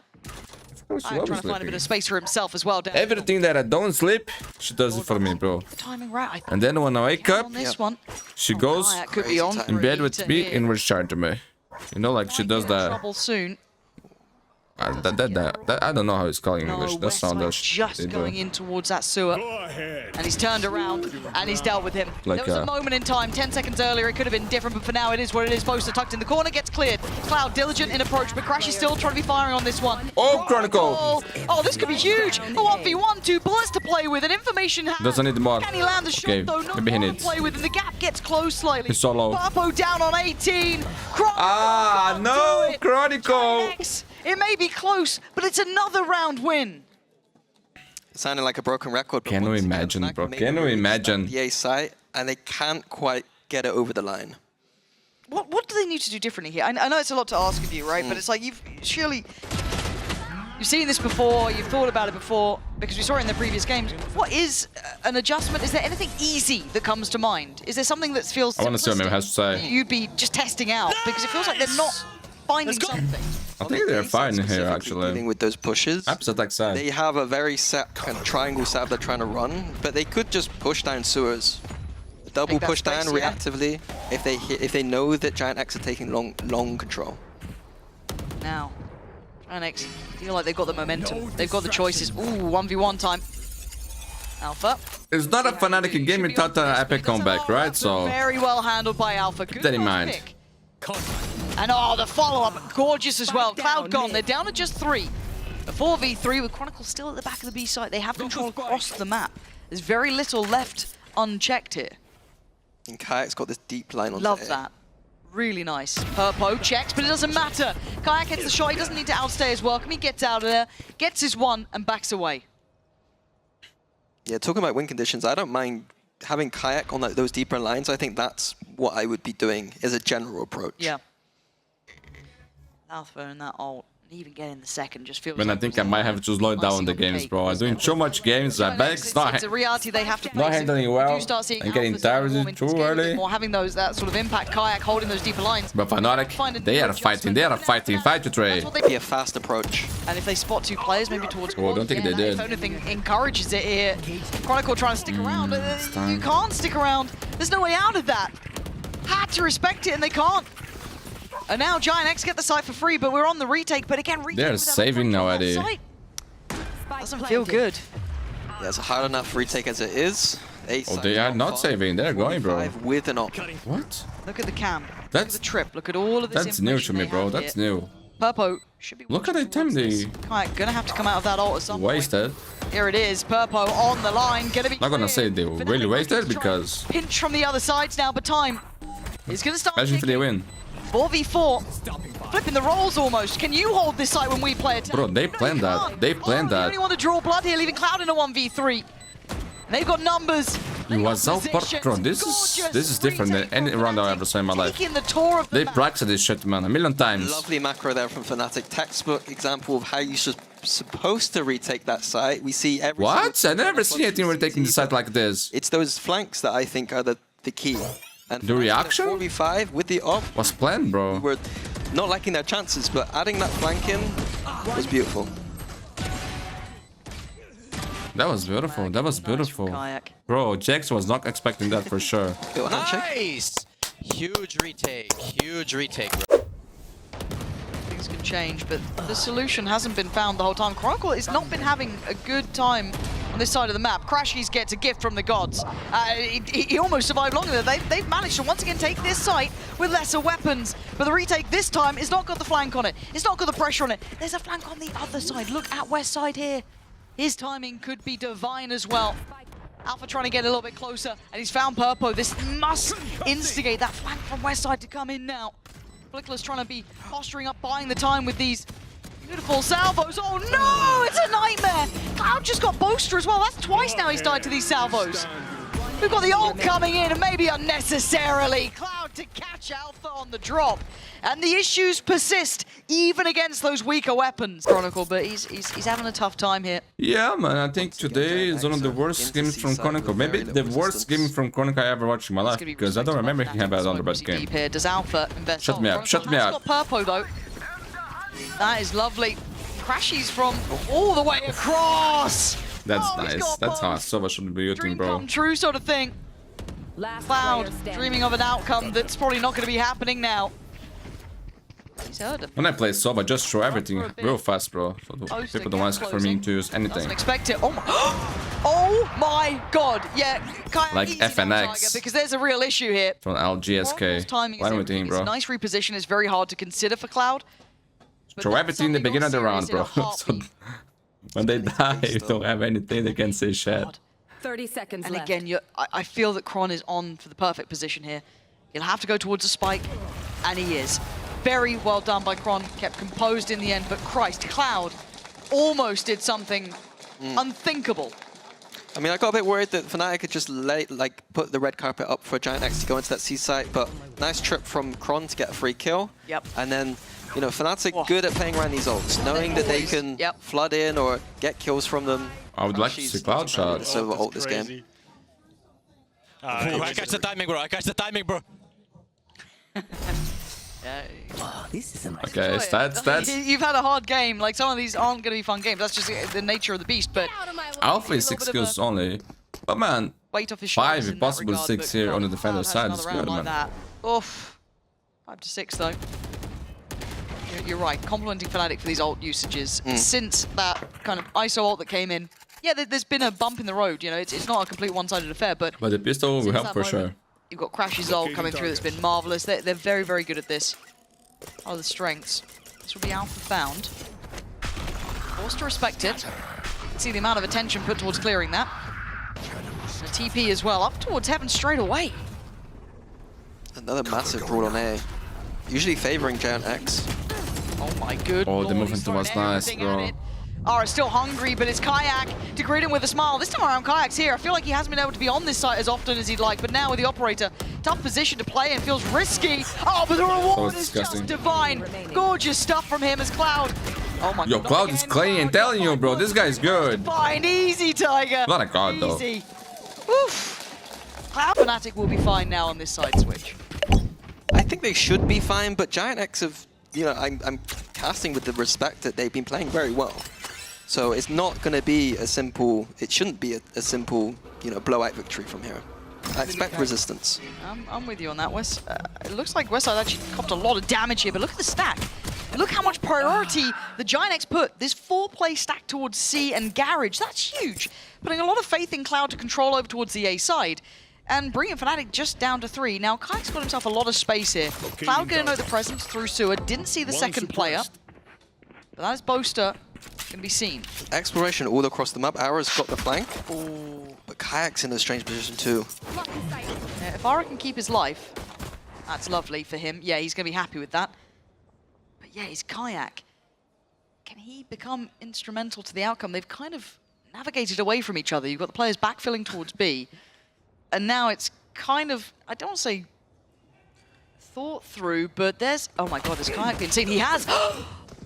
[SPEAKER 2] I'm trying to find a bit of space for himself as well. Down
[SPEAKER 1] Everything that I don't sleep, she does it for me, bro.
[SPEAKER 2] timing right. I think
[SPEAKER 1] And then when I wake up,
[SPEAKER 2] on this one.
[SPEAKER 1] she goes
[SPEAKER 2] Kayak could be
[SPEAKER 3] Crazy
[SPEAKER 2] on
[SPEAKER 3] time.
[SPEAKER 1] in bed with
[SPEAKER 2] three
[SPEAKER 1] me
[SPEAKER 2] to
[SPEAKER 1] and
[SPEAKER 2] here.
[SPEAKER 1] recharge me. You know, like she does that.
[SPEAKER 2] Trouble soon.
[SPEAKER 1] That I don't know how it's called in English.
[SPEAKER 2] No,
[SPEAKER 1] That sound
[SPEAKER 2] Westside
[SPEAKER 1] does.
[SPEAKER 2] just going in towards that sewer. And he's turned around and he's dealt with him.
[SPEAKER 1] Like,
[SPEAKER 2] there was a moment in time, 10 seconds earlier, it could have been different, but for now it is what it is. Boaster tucked in the corner, gets cleared. Cloud diligent in approach, but Crash is still trying to be firing on this one.
[SPEAKER 1] Oh, Chronicle!
[SPEAKER 2] Oh, this could be huge. A 1v1, 2 bullets to play with, and information has.
[SPEAKER 1] Doesn't need more.
[SPEAKER 2] Can he land the shot
[SPEAKER 1] Okay,
[SPEAKER 2] though? No
[SPEAKER 1] maybe he
[SPEAKER 2] more to
[SPEAKER 1] needs.
[SPEAKER 2] play with, and the gap gets closed slightly.
[SPEAKER 1] He's solo.
[SPEAKER 2] Papo down on 18. Chronicle
[SPEAKER 1] Ah,
[SPEAKER 2] can't
[SPEAKER 1] no,
[SPEAKER 2] do it.
[SPEAKER 1] Chronicle!
[SPEAKER 2] GIANTX, it may be close, but it's another round win.
[SPEAKER 3] Sounding like a broken record. but
[SPEAKER 1] Can you
[SPEAKER 3] once again,
[SPEAKER 1] imagine,
[SPEAKER 3] Fnatic
[SPEAKER 1] bro?
[SPEAKER 3] made
[SPEAKER 1] Can
[SPEAKER 3] a
[SPEAKER 1] you
[SPEAKER 3] move
[SPEAKER 1] imagine?
[SPEAKER 3] at the A site, and they can't quite get it over the line.
[SPEAKER 2] What do they need to do differently here? I know it's a lot to ask of you, right? But it's like you've seen this before, you've thought about it before, because we saw it in the previous games. What is an adjustment? Is there anything easy that comes to mind? Is there something that feels
[SPEAKER 1] I want to see what Mim
[SPEAKER 2] simplistic
[SPEAKER 1] has to say.
[SPEAKER 2] you'd be just testing out? Because it feels like they're not finding something.
[SPEAKER 1] I think they're fine here,
[SPEAKER 3] Specifically
[SPEAKER 1] actually.
[SPEAKER 3] Dealing with those pushes.
[SPEAKER 1] Upset like side.
[SPEAKER 3] They have a very set kind of triangle setup they're trying to run, but they could just push down sewers. Double
[SPEAKER 2] Take that
[SPEAKER 3] push down
[SPEAKER 2] space, yeah.
[SPEAKER 3] reactively if they know that GIANTX are taking long control.
[SPEAKER 2] Now, GIANTX feel like they've got the momentum. They've got the choices. Ooh, 1v1 time. Alpha.
[SPEAKER 1] It's not a Fnatic game without an epic comeback, right? So
[SPEAKER 2] Very well handled by Alpha. Good
[SPEAKER 1] that in
[SPEAKER 2] first
[SPEAKER 1] mind.
[SPEAKER 2] pick. And oh, the follow-up, gorgeous as well. Cloud gone, they're down to just 3. A 4v3 with Chronicle still at the back of the B site. They have control across the map. There's very little left unchecked here.
[SPEAKER 3] And Kayak's got this deep line on
[SPEAKER 2] Love that. Really nice. Purpo checks, but it doesn't matter. Kayak hits the shot. He doesn't need to outstay his welcome. He gets out of there, gets his one, and backs away.
[SPEAKER 3] Yeah, talking about win conditions, I don't mind having Kayak on those deeper lines. I think that's what I would be doing as a general approach.
[SPEAKER 2] Yeah. Alpha and that ult, even getting the second just feels
[SPEAKER 1] Man, I
[SPEAKER 2] like
[SPEAKER 1] think
[SPEAKER 2] it
[SPEAKER 1] I
[SPEAKER 2] was
[SPEAKER 1] might have to slow down the games, bro. I'm doing so much games. I bet it's not
[SPEAKER 2] It's a reality they have to
[SPEAKER 1] not
[SPEAKER 2] face.
[SPEAKER 1] handling
[SPEAKER 2] We
[SPEAKER 1] well.
[SPEAKER 2] do start seeing
[SPEAKER 1] I'm getting
[SPEAKER 2] Alpha starting to
[SPEAKER 1] tired
[SPEAKER 2] warm into
[SPEAKER 1] too
[SPEAKER 2] the game a bit
[SPEAKER 1] early.
[SPEAKER 2] more, having that sort of impact. Kayak holding those deeper lines.
[SPEAKER 1] But Fnatic, they are fighting. They are fighting. Fight to trade.
[SPEAKER 2] That's what they
[SPEAKER 3] Be a fast approach.
[SPEAKER 2] And if they spot 2 players, maybe towards
[SPEAKER 1] Oh, I don't think they
[SPEAKER 2] that,
[SPEAKER 1] did.
[SPEAKER 2] If anything, encourages it here. Chronicle trying to stick around.
[SPEAKER 1] it's
[SPEAKER 2] You
[SPEAKER 1] time.
[SPEAKER 2] can't stick around. There's no way out of that. Had to respect it, and they can't. And now GIANTX get the site for free, but we're on the retake. But again, retake
[SPEAKER 1] They're
[SPEAKER 2] without
[SPEAKER 1] saving
[SPEAKER 2] control
[SPEAKER 1] now,
[SPEAKER 2] of that
[SPEAKER 1] Eddie.
[SPEAKER 2] site. Doesn't feel good.
[SPEAKER 3] Yeah, it's a hard enough retake as it is.
[SPEAKER 1] Oh, they are not saving. They're going, bro.
[SPEAKER 3] With an op.
[SPEAKER 1] What?
[SPEAKER 2] Look at the cam. Look
[SPEAKER 1] That's-
[SPEAKER 2] at the trip. Look at all of this
[SPEAKER 1] That's new to
[SPEAKER 2] information
[SPEAKER 1] me,
[SPEAKER 2] they
[SPEAKER 1] bro.
[SPEAKER 2] have
[SPEAKER 1] That's
[SPEAKER 2] here.
[SPEAKER 1] new.
[SPEAKER 2] Purpo should be
[SPEAKER 1] Look at
[SPEAKER 2] watching
[SPEAKER 1] the time
[SPEAKER 2] towards
[SPEAKER 1] they
[SPEAKER 2] this. Kayak gonna have to come out of that ult at some point.
[SPEAKER 1] wasted.
[SPEAKER 2] Here it is. Purpo on the line. Gonna be
[SPEAKER 1] Not gonna
[SPEAKER 2] cleared.
[SPEAKER 1] say they
[SPEAKER 2] Fnatic
[SPEAKER 1] really wasted
[SPEAKER 2] looking to try and
[SPEAKER 1] because
[SPEAKER 2] pinch from the other sides now, but time is gonna start.
[SPEAKER 1] imagine if they
[SPEAKER 2] ticking.
[SPEAKER 1] win.
[SPEAKER 2] 4v4. Flipping the roles almost. Can you hold this site when we play attack?
[SPEAKER 1] Bro, they
[SPEAKER 2] No,
[SPEAKER 1] planned
[SPEAKER 2] you
[SPEAKER 1] that.
[SPEAKER 2] can't.
[SPEAKER 1] They planned
[SPEAKER 2] You
[SPEAKER 1] that.
[SPEAKER 2] only want to draw blood here, leaving Cloud in a 1v3. And they've got numbers.
[SPEAKER 1] It was so bro. This is different than any round I've ever seen in my life.
[SPEAKER 2] Taking the tour of the
[SPEAKER 1] They
[SPEAKER 2] map.
[SPEAKER 1] practiced this shit, man, a million times.
[SPEAKER 3] Lovely macro there from Fnatic. Textbook example of how you should supposed to retake that site. We see every
[SPEAKER 1] What?
[SPEAKER 3] single-
[SPEAKER 1] I never seen a team retaking the site like this.
[SPEAKER 3] It's those flanks that I think are the key. And
[SPEAKER 1] The reaction?
[SPEAKER 3] 4v5 with the op,
[SPEAKER 1] Was planned, bro.
[SPEAKER 3] we're not liking their chances, but adding that flank in was beautiful.
[SPEAKER 1] That was beautiful. That was beautiful.
[SPEAKER 2] Kayak.
[SPEAKER 1] Bro, Jax was not expecting that for sure.
[SPEAKER 6] Nice! Huge retake. Huge retake, bro.
[SPEAKER 2] Things can change, but the solution hasn't been found the whole time. Chronicle has not been having a good time on this side of the map. Crashies gets a gift from the gods. He almost survived longer there. They've managed to once again take this site with lesser weapons, but the retake this time has not got the flank on it. It's not got the pressure on it. There's a flank on the other side. Look at West side here. His timing could be divine as well. Alpha trying to get a little bit closer, and he's found Purpo. This must instigate that flank from West side to come in now. Flickler's trying to be posturing up, buying the time with these beautiful salvos. Oh no, it's a nightmare. Cloud just got Boaster as well. That's twice now he's died to these salvos. We've got the ult coming in, and maybe unnecessarily. Cloud to catch Alpha on the drop. And the issues persist, even against those weaker weapons. Chronicle, but he's having a tough time here.
[SPEAKER 1] Yeah, man, I think today is one of the worst games from Chronicle. Maybe the worst game from Chronicle I ever watched in my life, because I don't remember him having another best game.
[SPEAKER 2] Here. Does Alpha invest?
[SPEAKER 1] Shut me up, shut me up.
[SPEAKER 2] Got Purpo, though. That is lovely. Crashies from all the way across.
[SPEAKER 1] That's nice. That's how Sova should be using, bro.
[SPEAKER 2] Dream come true sort of thing. Cloud dreaming of an outcome that's probably not going to be happening now. He's heard him.
[SPEAKER 1] When I play Sova, just show everything real fast, bro. So people don't ask for me to use anything.
[SPEAKER 2] Doesn't expect it. Oh my, oh my god. Yeah, Kayak
[SPEAKER 1] Like
[SPEAKER 2] easy now,
[SPEAKER 1] FNATIC.
[SPEAKER 2] Tiger, because there's a real issue here.
[SPEAKER 1] From LGSK. Why don't we think, bro?
[SPEAKER 2] It's a nice reposition. It's very hard to consider for Cloud.
[SPEAKER 1] Throw everything in the beginning of the round, bro. So when they die, you don't have anything they can say shit.
[SPEAKER 7] 30 seconds
[SPEAKER 2] and
[SPEAKER 7] left.
[SPEAKER 2] again, I feel that Kron is on for the perfect position here. He'll have to go towards a spike, and he is. Very well done by Kron, kept composed in the end, but Christ, Cloud almost did something unthinkable.
[SPEAKER 3] I mean, I got a bit worried that FNATIC could just put the red carpet up for GIANTX to go into that C site, but nice trip from Kron to get a free kill.
[SPEAKER 2] Yep.
[SPEAKER 3] And then, you know, FNATIC good at playing around these ults, knowing that they can flood in or get kills from them.
[SPEAKER 1] I would like to see Cloud shots.
[SPEAKER 3] So ult this game.
[SPEAKER 6] I catch the timing, bro. I catch the timing, bro.
[SPEAKER 7] This is
[SPEAKER 1] Okay, stats.
[SPEAKER 2] You've had a hard game. Like, some of these aren't going to be fun games. That's just the nature of the beast. But
[SPEAKER 1] Alpha is 6 kills only. But man,
[SPEAKER 2] weight off his
[SPEAKER 1] 5
[SPEAKER 2] shoulders
[SPEAKER 1] if
[SPEAKER 2] in that
[SPEAKER 1] possible
[SPEAKER 2] regard,
[SPEAKER 1] 6
[SPEAKER 2] but
[SPEAKER 1] here
[SPEAKER 2] Cloud
[SPEAKER 1] on the defender
[SPEAKER 2] has
[SPEAKER 1] side
[SPEAKER 2] another
[SPEAKER 1] is
[SPEAKER 2] round
[SPEAKER 1] good,
[SPEAKER 2] like
[SPEAKER 1] man.
[SPEAKER 2] that. Oof. 5 to 6 though. You're right. Complimenting FNATIC for these ult usages since that kind of ISO ult that came in. Yeah, there's been a bump in the road. You know, it's not a complete one-sided affair. But
[SPEAKER 1] the pistol will help for sure.
[SPEAKER 2] You've got Crash's ult coming through. That's been marvelous. They're very, very good at this. Oh, the strengths. This will be Alpha found. Forced to respect it. See the amount of attention put towards clearing that. And a TP as well, up towards Heaven straight away.
[SPEAKER 3] Another massive brawl on A. Usually favoring GIANTX.
[SPEAKER 2] Oh my good
[SPEAKER 1] Oh, the
[SPEAKER 2] lord,
[SPEAKER 1] movement
[SPEAKER 2] he's throwing
[SPEAKER 1] was nice,
[SPEAKER 2] everything
[SPEAKER 1] bro.
[SPEAKER 2] at it. Ara still hungry, but it's Kayak to greet him with a smile. This time around, Kayak's here. I feel like he hasn't been able to be on this site as often as he'd like, but now with the operator, tough position to play and feels risky. Oh, but the reward is just divine. Gorgeous stuff from him as Cloud. Oh my god.
[SPEAKER 1] Yo, Cloud is clean, telling you, bro. This guy's good.
[SPEAKER 2] Fine, easy, Tiger.
[SPEAKER 1] Not a god, though.
[SPEAKER 2] Easy. Oof. Cloud FNATIC will be fine now on this side switch.
[SPEAKER 3] I think they should be fine, but GIANTX have, you know, I'm casting with the respect that they've been playing very well. So it's not going to be a simple, it shouldn't be a simple, you know, blowout victory from here. I expect resistance.
[SPEAKER 2] I'm with you on that, Wes. It looks like Westside actually copped a lot of damage here, but look at the stack. Look how much priority the GIANTX put. This 4-play stack towards C and Garage, that's huge. Putting a lot of faith in Cloud to control over towards the A side. And bringing FNATIC just down to 3. Now, Kayak's got himself a lot of space here. Cloud going to know the presence through sewer. Didn't see the second player. But that is Boaster. Going to be seen.
[SPEAKER 3] Exploration all across the map. Ara's got the flank.
[SPEAKER 2] Ooh.
[SPEAKER 3] But Kayak's in a strange position too.
[SPEAKER 2] Yeah, if Ara can keep his life, that's lovely for him. Yeah, he's going to be happy with that. But yeah, his Kayak. Can he become instrumental to the outcome? They've kind of navigated away from each other. You've got the players backfilling towards B. And now it's kind of, I don't want to say thought through, but there's, oh my god, has Kayak been seen? He has!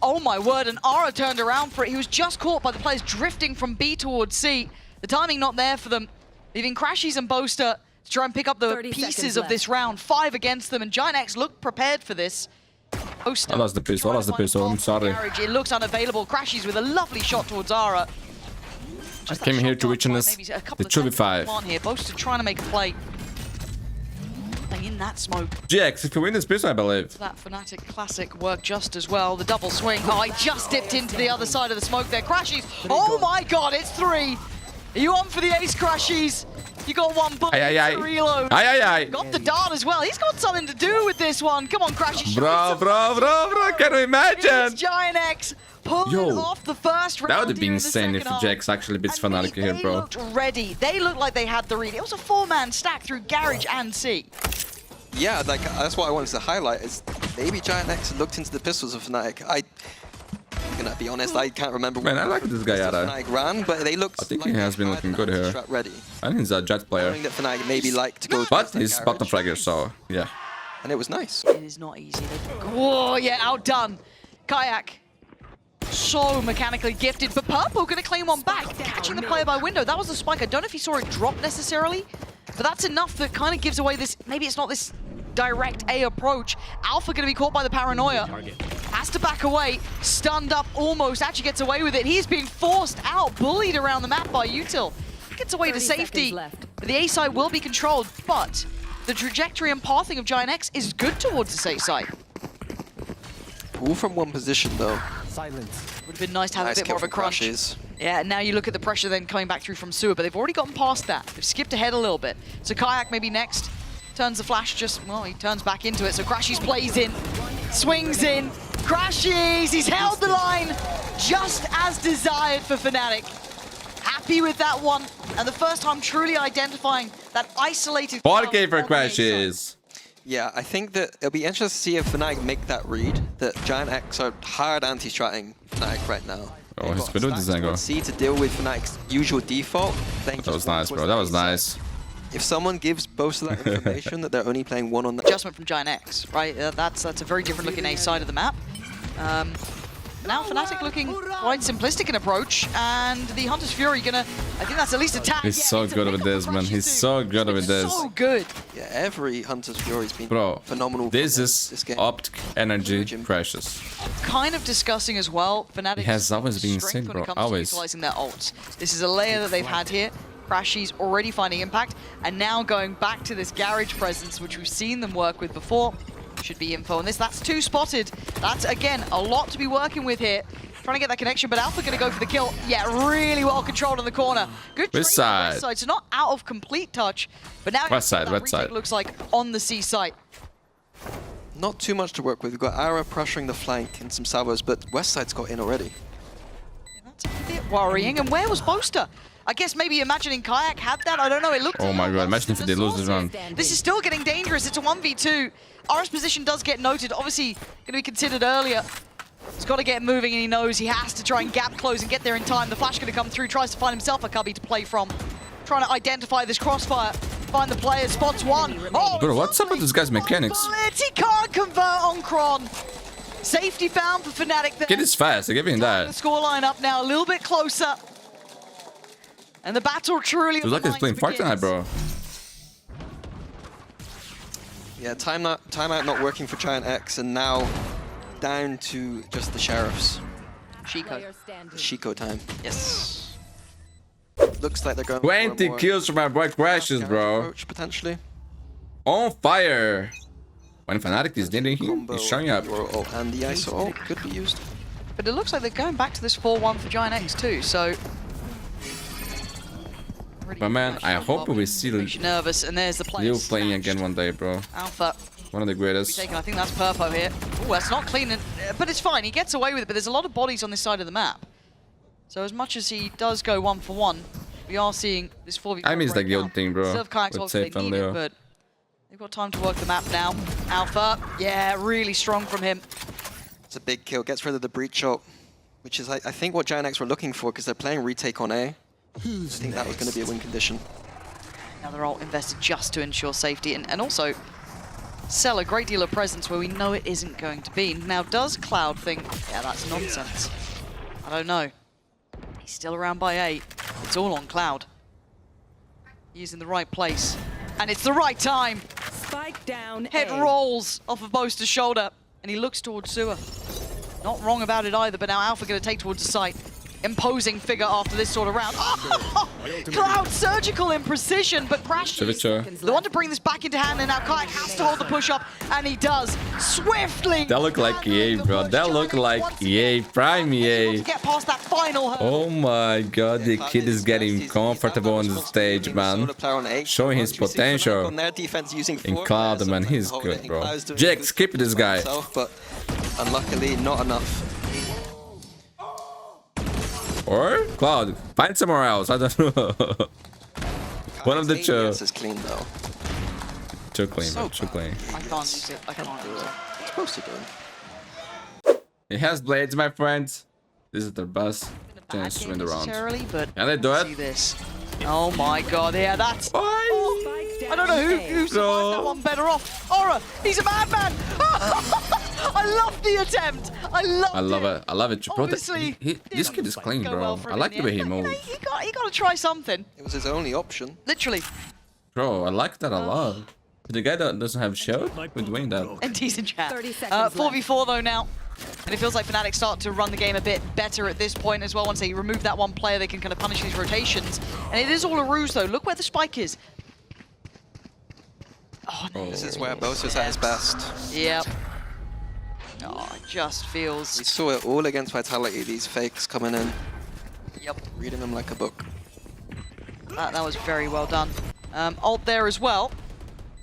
[SPEAKER 2] Oh my word, and Ara turned around for it. He was just caught by the players drifting from B towards C. The timing not there for them, leaving Crashies and Boaster to try and pick up the pieces of this round. 5 against them, and GIANTX looked prepared for this. Boaster.
[SPEAKER 1] I lost the pistol, I'm sorry.
[SPEAKER 2] Garage. It looks unavailable. Crashies with a lovely shot towards Ara. Just
[SPEAKER 1] came
[SPEAKER 2] that
[SPEAKER 1] here
[SPEAKER 2] shot
[SPEAKER 1] to
[SPEAKER 2] dart
[SPEAKER 1] witness
[SPEAKER 2] maybe a couple
[SPEAKER 1] the
[SPEAKER 2] of seconds
[SPEAKER 1] 2v5.
[SPEAKER 2] on here. Boaster trying to make a play. Playing in that smoke.
[SPEAKER 1] GX, if you win this pistol, I believe.
[SPEAKER 2] That FNATIC classic worked just as well. The double swing. Oh, he just dipped into the other side of the smoke there. Crashies. Oh my god, it's 3. Are you on for the ace, Crashies? You got 1 bullet to reload. Got the dart as well. He's got something to do with this one. Come on, Crashies.
[SPEAKER 1] Bro, can you imagine?
[SPEAKER 2] It's GIANTX pulling off the first round.
[SPEAKER 1] That would have been
[SPEAKER 2] here in the
[SPEAKER 1] insane if
[SPEAKER 2] second half.
[SPEAKER 1] GX actually beats
[SPEAKER 2] And
[SPEAKER 1] FNATIC here,
[SPEAKER 2] They
[SPEAKER 1] bro.
[SPEAKER 2] looked ready. They looked like they had the read. It was a 4-man stack through Garage and C.
[SPEAKER 3] Yeah, like that's what I wanted to highlight is maybe GIANTX looked into the pistols of FNATIC. I'm gonna be honest, I can't remember.
[SPEAKER 1] Man, I like this guy, Yara.
[SPEAKER 3] FNATIC ran, but they looked.
[SPEAKER 1] I think
[SPEAKER 3] like
[SPEAKER 1] he has been looking good here.
[SPEAKER 3] Ready.
[SPEAKER 1] I think he's a Jet player.
[SPEAKER 3] Knowing that FNATIC maybe like to go.
[SPEAKER 1] But he's bottom fragger, so yeah.
[SPEAKER 3] And it was nice.
[SPEAKER 2] It is not easy. Whoa, yeah, outdone. Kayak. So mechanically gifted, but Purple gonna claim one back, catching the player by window. That was the spike. I don't know if he saw it drop necessarily, but that's enough that kind of gives away this. Maybe it's not this direct A approach. Alpha gonna be caught by the paranoia. Has to back away. Stunned up almost. Actually gets away with it. He's being forced out, bullied around the map by Util. Gets away to safety. But the A side will be controlled, but the trajectory and pathing of GIANTX is good towards this A side.
[SPEAKER 3] Pull from one position though.
[SPEAKER 5] Silence.
[SPEAKER 2] Would have been nice to have
[SPEAKER 3] Nice
[SPEAKER 2] a bit more of a
[SPEAKER 3] kill from
[SPEAKER 2] crunch.
[SPEAKER 3] Crashies.
[SPEAKER 2] Yeah, now you look at the pressure then coming back through from Sewer, but they've already gotten past that. They've skipped ahead a little bit. So Kayak maybe next. Turns the flash well, he turns back into it. So Crashies plays in, swings in. Crashies, he's held the line just as desired for FNATIC. Happy with that one. And the first time truly identifying that isolated...
[SPEAKER 1] 4K for Crashies.
[SPEAKER 3] Yeah, I think that it'll be interesting to see if FNATIC make that read, that GIANTX are hard anti-stratting FNATIC right now.
[SPEAKER 1] Oh, he's good with this angle.
[SPEAKER 3] C to deal with FNATIC's usual default.
[SPEAKER 1] That was nice, bro. That was nice.
[SPEAKER 3] If someone gives both of that information that they're only playing one on that...
[SPEAKER 2] Adjustment from GIANTX, right? That's a very different looking A side of the map. Now FNATIC looking quite simplistic in approach, and the Hunter's Fury gonna, I think that's at least a tag.
[SPEAKER 1] He's so good with this, man. He's so good with this.
[SPEAKER 2] So good.
[SPEAKER 3] Yeah, every Hunter's Fury's been
[SPEAKER 1] Bro,
[SPEAKER 3] phenomenal.
[SPEAKER 1] this is
[SPEAKER 3] game.
[SPEAKER 1] optic energy Crashes.
[SPEAKER 2] Kind of discussing as well, FNATIC
[SPEAKER 1] has always been
[SPEAKER 2] strength
[SPEAKER 1] insane,
[SPEAKER 2] when
[SPEAKER 1] bro.
[SPEAKER 2] it comes
[SPEAKER 1] Always.
[SPEAKER 2] to utilizing their ults. This is a layer that they've had here. Crashies already finding impact, and now going back to this garage presence, which we've seen them work with before. Should be info on this. That's 2 spotted. That's, again, a lot to be working with here. Trying to get that connection, but Alpha going to go for the kill. Yeah, really well controlled in the corner. Good trade
[SPEAKER 1] West
[SPEAKER 2] on the
[SPEAKER 1] side.
[SPEAKER 2] west side, so not out of complete touch, but now
[SPEAKER 1] West side,
[SPEAKER 2] that
[SPEAKER 1] west
[SPEAKER 2] retake
[SPEAKER 1] side.
[SPEAKER 2] looks like on the C site.
[SPEAKER 3] Not too much to work with. We've got Ara pressuring the flank and some salvos, but West Side's got in already.
[SPEAKER 2] Yeah, that's a bit worrying. And where was Boaster? I guess maybe imagining Kayak had that. I don't know. It looked.
[SPEAKER 1] Oh my god, imagine if they lose this round.
[SPEAKER 2] This is still getting dangerous. It's a 1v2. R's position does get noted. Obviously, going to be considered earlier. He's got to get moving, and he knows he has to try and gap close and get there in time. The flash going to come through. Tries to find himself a cubby to play from. Trying to identify this crossfire. Find the player. Spots one. Oh,
[SPEAKER 1] Bro, what's up with this guy's mechanics?
[SPEAKER 2] bullets. He can't convert on Kron. Safety found for FNATIC there.
[SPEAKER 1] Kid is fast, I give him
[SPEAKER 2] The
[SPEAKER 1] that.
[SPEAKER 2] scoreline up now, a little bit closer. And the battle truly...
[SPEAKER 1] Feels like he's playing Fortnite, bro.
[SPEAKER 3] Yeah, timeout not working for GIANTX, and now down to just the Sheriffs.
[SPEAKER 2] Chico.
[SPEAKER 3] Chico time.
[SPEAKER 2] Yes.
[SPEAKER 3] Looks like they're going for a
[SPEAKER 1] 20
[SPEAKER 3] more
[SPEAKER 1] kills from my boy Crashes,
[SPEAKER 3] garage
[SPEAKER 1] bro.
[SPEAKER 3] approach, potentially.
[SPEAKER 1] On fire. When FNATIC is needing him,
[SPEAKER 3] Combo
[SPEAKER 1] he's showing up.
[SPEAKER 3] Euro ult and the ISO ult could be used.
[SPEAKER 2] But it looks like they're going back to this 4-1 for GIANTX too, so...
[SPEAKER 1] But man, I hope we see
[SPEAKER 2] nervous, and there's the player
[SPEAKER 1] Leo playing again one day, bro.
[SPEAKER 2] Alpha.
[SPEAKER 1] One of the greatest.
[SPEAKER 2] Taken. I think that's Purpo here. Oh, that's not clean, but it's fine. He gets away with it, but there's a lot of bodies on this side of the map. So as much as he does go 1-for-1, we are seeing this 4v4.
[SPEAKER 1] I miss that guild thing, bro.
[SPEAKER 2] Serve kayaks,
[SPEAKER 1] With
[SPEAKER 2] obviously
[SPEAKER 1] Safe
[SPEAKER 2] they
[SPEAKER 1] and
[SPEAKER 2] need it,
[SPEAKER 1] Leo.
[SPEAKER 2] but they've got time to work the map now. Alpha, yeah, really strong from him.
[SPEAKER 3] It's a big kill. Gets rid of the breach ult, which is I think what GIANTX were looking for because they're playing retake on A. I think that was going to be a win condition.
[SPEAKER 2] Now they're all invested just to ensure safety and also sell a great deal of presence where we know it isn't going to be. Now, does Cloud think, yeah, that's nonsense? I don't know. He's still around by 8. It's all on Cloud. He's in the right place. And it's the right time.
[SPEAKER 7] Spike down.
[SPEAKER 2] Head rolls off of Boaster's shoulder, and he looks towards Sewer. Not wrong about it either, but now Alpha going to take towards the site. imposing figure after this sort of round. Oh, Cloud surgical in precision, but crashes. The one to bring this back into hand, and now Kayak has to hold the push up, and he does swiftly.
[SPEAKER 1] That look like EA, bro. That look like EA, prime EA.
[SPEAKER 2] Get past that final hurdle.
[SPEAKER 1] Oh my god, the kid is getting comfortable on the stage, man. Showing his potential. In Cloud, man, he's good, bro. Jake, skip this guy.
[SPEAKER 3] But unluckily, not enough.
[SPEAKER 1] Or Cloud, find somewhere else. I don't know. One of the two.
[SPEAKER 3] Is clean though.
[SPEAKER 1] Too clean, bro. Too clean.
[SPEAKER 2] I can't use it. I can't use it.
[SPEAKER 3] It's supposed to do.
[SPEAKER 1] He has blades, my friends. This is their best chance to win the round.
[SPEAKER 2] But
[SPEAKER 1] Can they do
[SPEAKER 2] see
[SPEAKER 1] it?
[SPEAKER 2] this. Oh my god, yeah, that's...
[SPEAKER 1] Why?
[SPEAKER 2] I don't know who survived that one better off. Aura, he's a madman. I love the attempt. I love it.
[SPEAKER 1] I love it.
[SPEAKER 2] Obviously,
[SPEAKER 1] This kid is clean,
[SPEAKER 2] go
[SPEAKER 1] bro.
[SPEAKER 2] well for
[SPEAKER 1] I
[SPEAKER 2] him
[SPEAKER 1] like
[SPEAKER 2] in
[SPEAKER 1] the way he
[SPEAKER 2] end, but,
[SPEAKER 1] moves.
[SPEAKER 2] you know, he got to try something.
[SPEAKER 3] It was his only option.
[SPEAKER 2] Literally.
[SPEAKER 1] Bro, I like that a lot. The guy that doesn't have shield, we're doing that.
[SPEAKER 2] And decent chat.
[SPEAKER 7] 30 seconds
[SPEAKER 2] 4v4 though now. And it feels like FNATIC start to run the game a bit better at this point as well. Once they remove that one player, they can kind of punish these rotations. And it is all a ruse though. Look where the spike is. Oh, no.
[SPEAKER 3] This is where Bosa's at his best.
[SPEAKER 2] Yep. Oh, it just feels...
[SPEAKER 3] We saw it all against Vitality, these fakes coming in.
[SPEAKER 2] Yep.
[SPEAKER 3] Reading them like a book.
[SPEAKER 2] That was very well done. Ult there as well.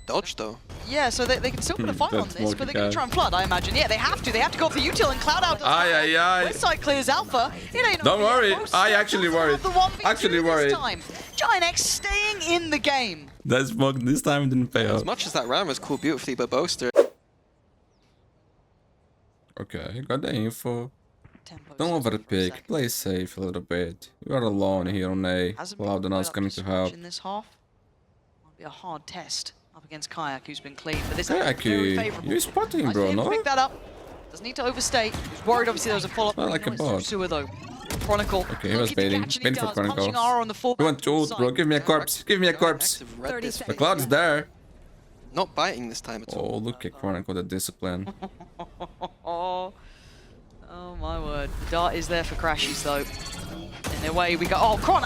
[SPEAKER 3] Dodge though.
[SPEAKER 2] Yeah, so they can still put a fight on
[SPEAKER 1] That's
[SPEAKER 2] this, but they're going
[SPEAKER 1] guy.
[SPEAKER 2] to try and flood, I imagine. Yeah, they have to. They have to go for the util and Cloud out.
[SPEAKER 1] Aye.
[SPEAKER 2] Westside clears Alpha. It ain't
[SPEAKER 1] Don't
[SPEAKER 2] over
[SPEAKER 1] worry.
[SPEAKER 2] yet. Both
[SPEAKER 1] I
[SPEAKER 2] sides
[SPEAKER 1] actually
[SPEAKER 2] also
[SPEAKER 1] worried.
[SPEAKER 2] have the 1v2
[SPEAKER 1] Actually
[SPEAKER 2] this
[SPEAKER 1] worried.
[SPEAKER 2] time. GIANTX staying in the game.
[SPEAKER 1] That smoke this time didn't pay
[SPEAKER 3] As
[SPEAKER 1] off.
[SPEAKER 3] much as that round was cool beautifully, but Boaster...
[SPEAKER 1] Okay, you got the info.
[SPEAKER 2] Tempo
[SPEAKER 1] Don't
[SPEAKER 2] is
[SPEAKER 1] overpick.
[SPEAKER 2] 2
[SPEAKER 1] Play safe a little bit. You are alone here on A.
[SPEAKER 2] Hasn't been
[SPEAKER 1] Cloud and us
[SPEAKER 2] quite up
[SPEAKER 1] coming
[SPEAKER 2] to
[SPEAKER 1] to
[SPEAKER 2] scratch
[SPEAKER 1] help.
[SPEAKER 2] in this half. Might be a hard test up against Kayak, who's been clean, but this
[SPEAKER 1] Kayak,
[SPEAKER 2] is very favourable.
[SPEAKER 1] you're spotting,
[SPEAKER 2] I
[SPEAKER 1] bro,
[SPEAKER 2] see him
[SPEAKER 1] no?
[SPEAKER 2] pick that up. Doesn't need to overstay. He's worried, obviously, there was a follow-up.
[SPEAKER 1] Not like a bot.
[SPEAKER 2] Sewer, though. Chronicle.
[SPEAKER 1] Okay, he was baiting. Baiting for Chronicle.
[SPEAKER 2] Punching Aura on the full
[SPEAKER 1] You want to ult, bro? Give me a corpse. Give me a corpse.
[SPEAKER 3] Have read
[SPEAKER 7] 30
[SPEAKER 3] this
[SPEAKER 7] seconds.
[SPEAKER 1] The
[SPEAKER 3] fake.
[SPEAKER 1] Cloud is there.
[SPEAKER 3] Not biting this time at all.
[SPEAKER 1] Oh, look at Chronicle, the discipline.
[SPEAKER 2] Oh my word. The dart is there for Crashies though. And away we go. Oh, Chron!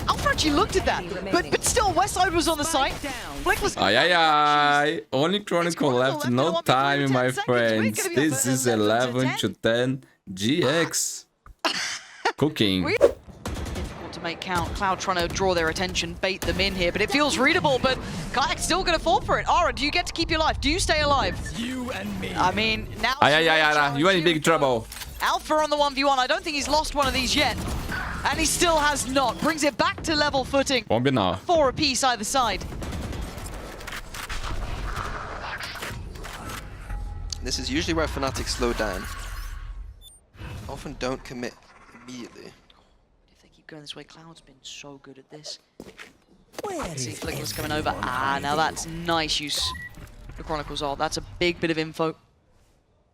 [SPEAKER 2] Alpha actually looked at that. But still, Westside was on the site. Flick was...
[SPEAKER 1] Aye. Only Chronicle left.
[SPEAKER 2] left,
[SPEAKER 1] No
[SPEAKER 2] no
[SPEAKER 1] time,
[SPEAKER 2] 10
[SPEAKER 1] my
[SPEAKER 2] seconds. We're
[SPEAKER 1] friends.
[SPEAKER 2] gonna be
[SPEAKER 1] This
[SPEAKER 2] up
[SPEAKER 1] is
[SPEAKER 2] at
[SPEAKER 1] 11 to 10. GX. Cooking.
[SPEAKER 2] Difficult to make count. Cloud trying to draw their attention, bait them in here, but it feels readable, but Kayak's still going to fall for it. Aura, do you get to keep your life? Do you stay alive? You and me. I mean, now...
[SPEAKER 1] Aye. You are in big trouble.
[SPEAKER 2] Alpha on the 1v1. I don't think he's lost one of these yet. And he still has not. Brings it back to level footing.
[SPEAKER 1] Won't be now.
[SPEAKER 2] 4 apiece either side.
[SPEAKER 3] This is usually where FNATIC slow down. Often don't commit immediately.
[SPEAKER 2] If they keep going this way, Cloud's been so good at this. See Flicker's coming over. Ah, now that's nice use. The Chronicles ult. That's a big bit of info.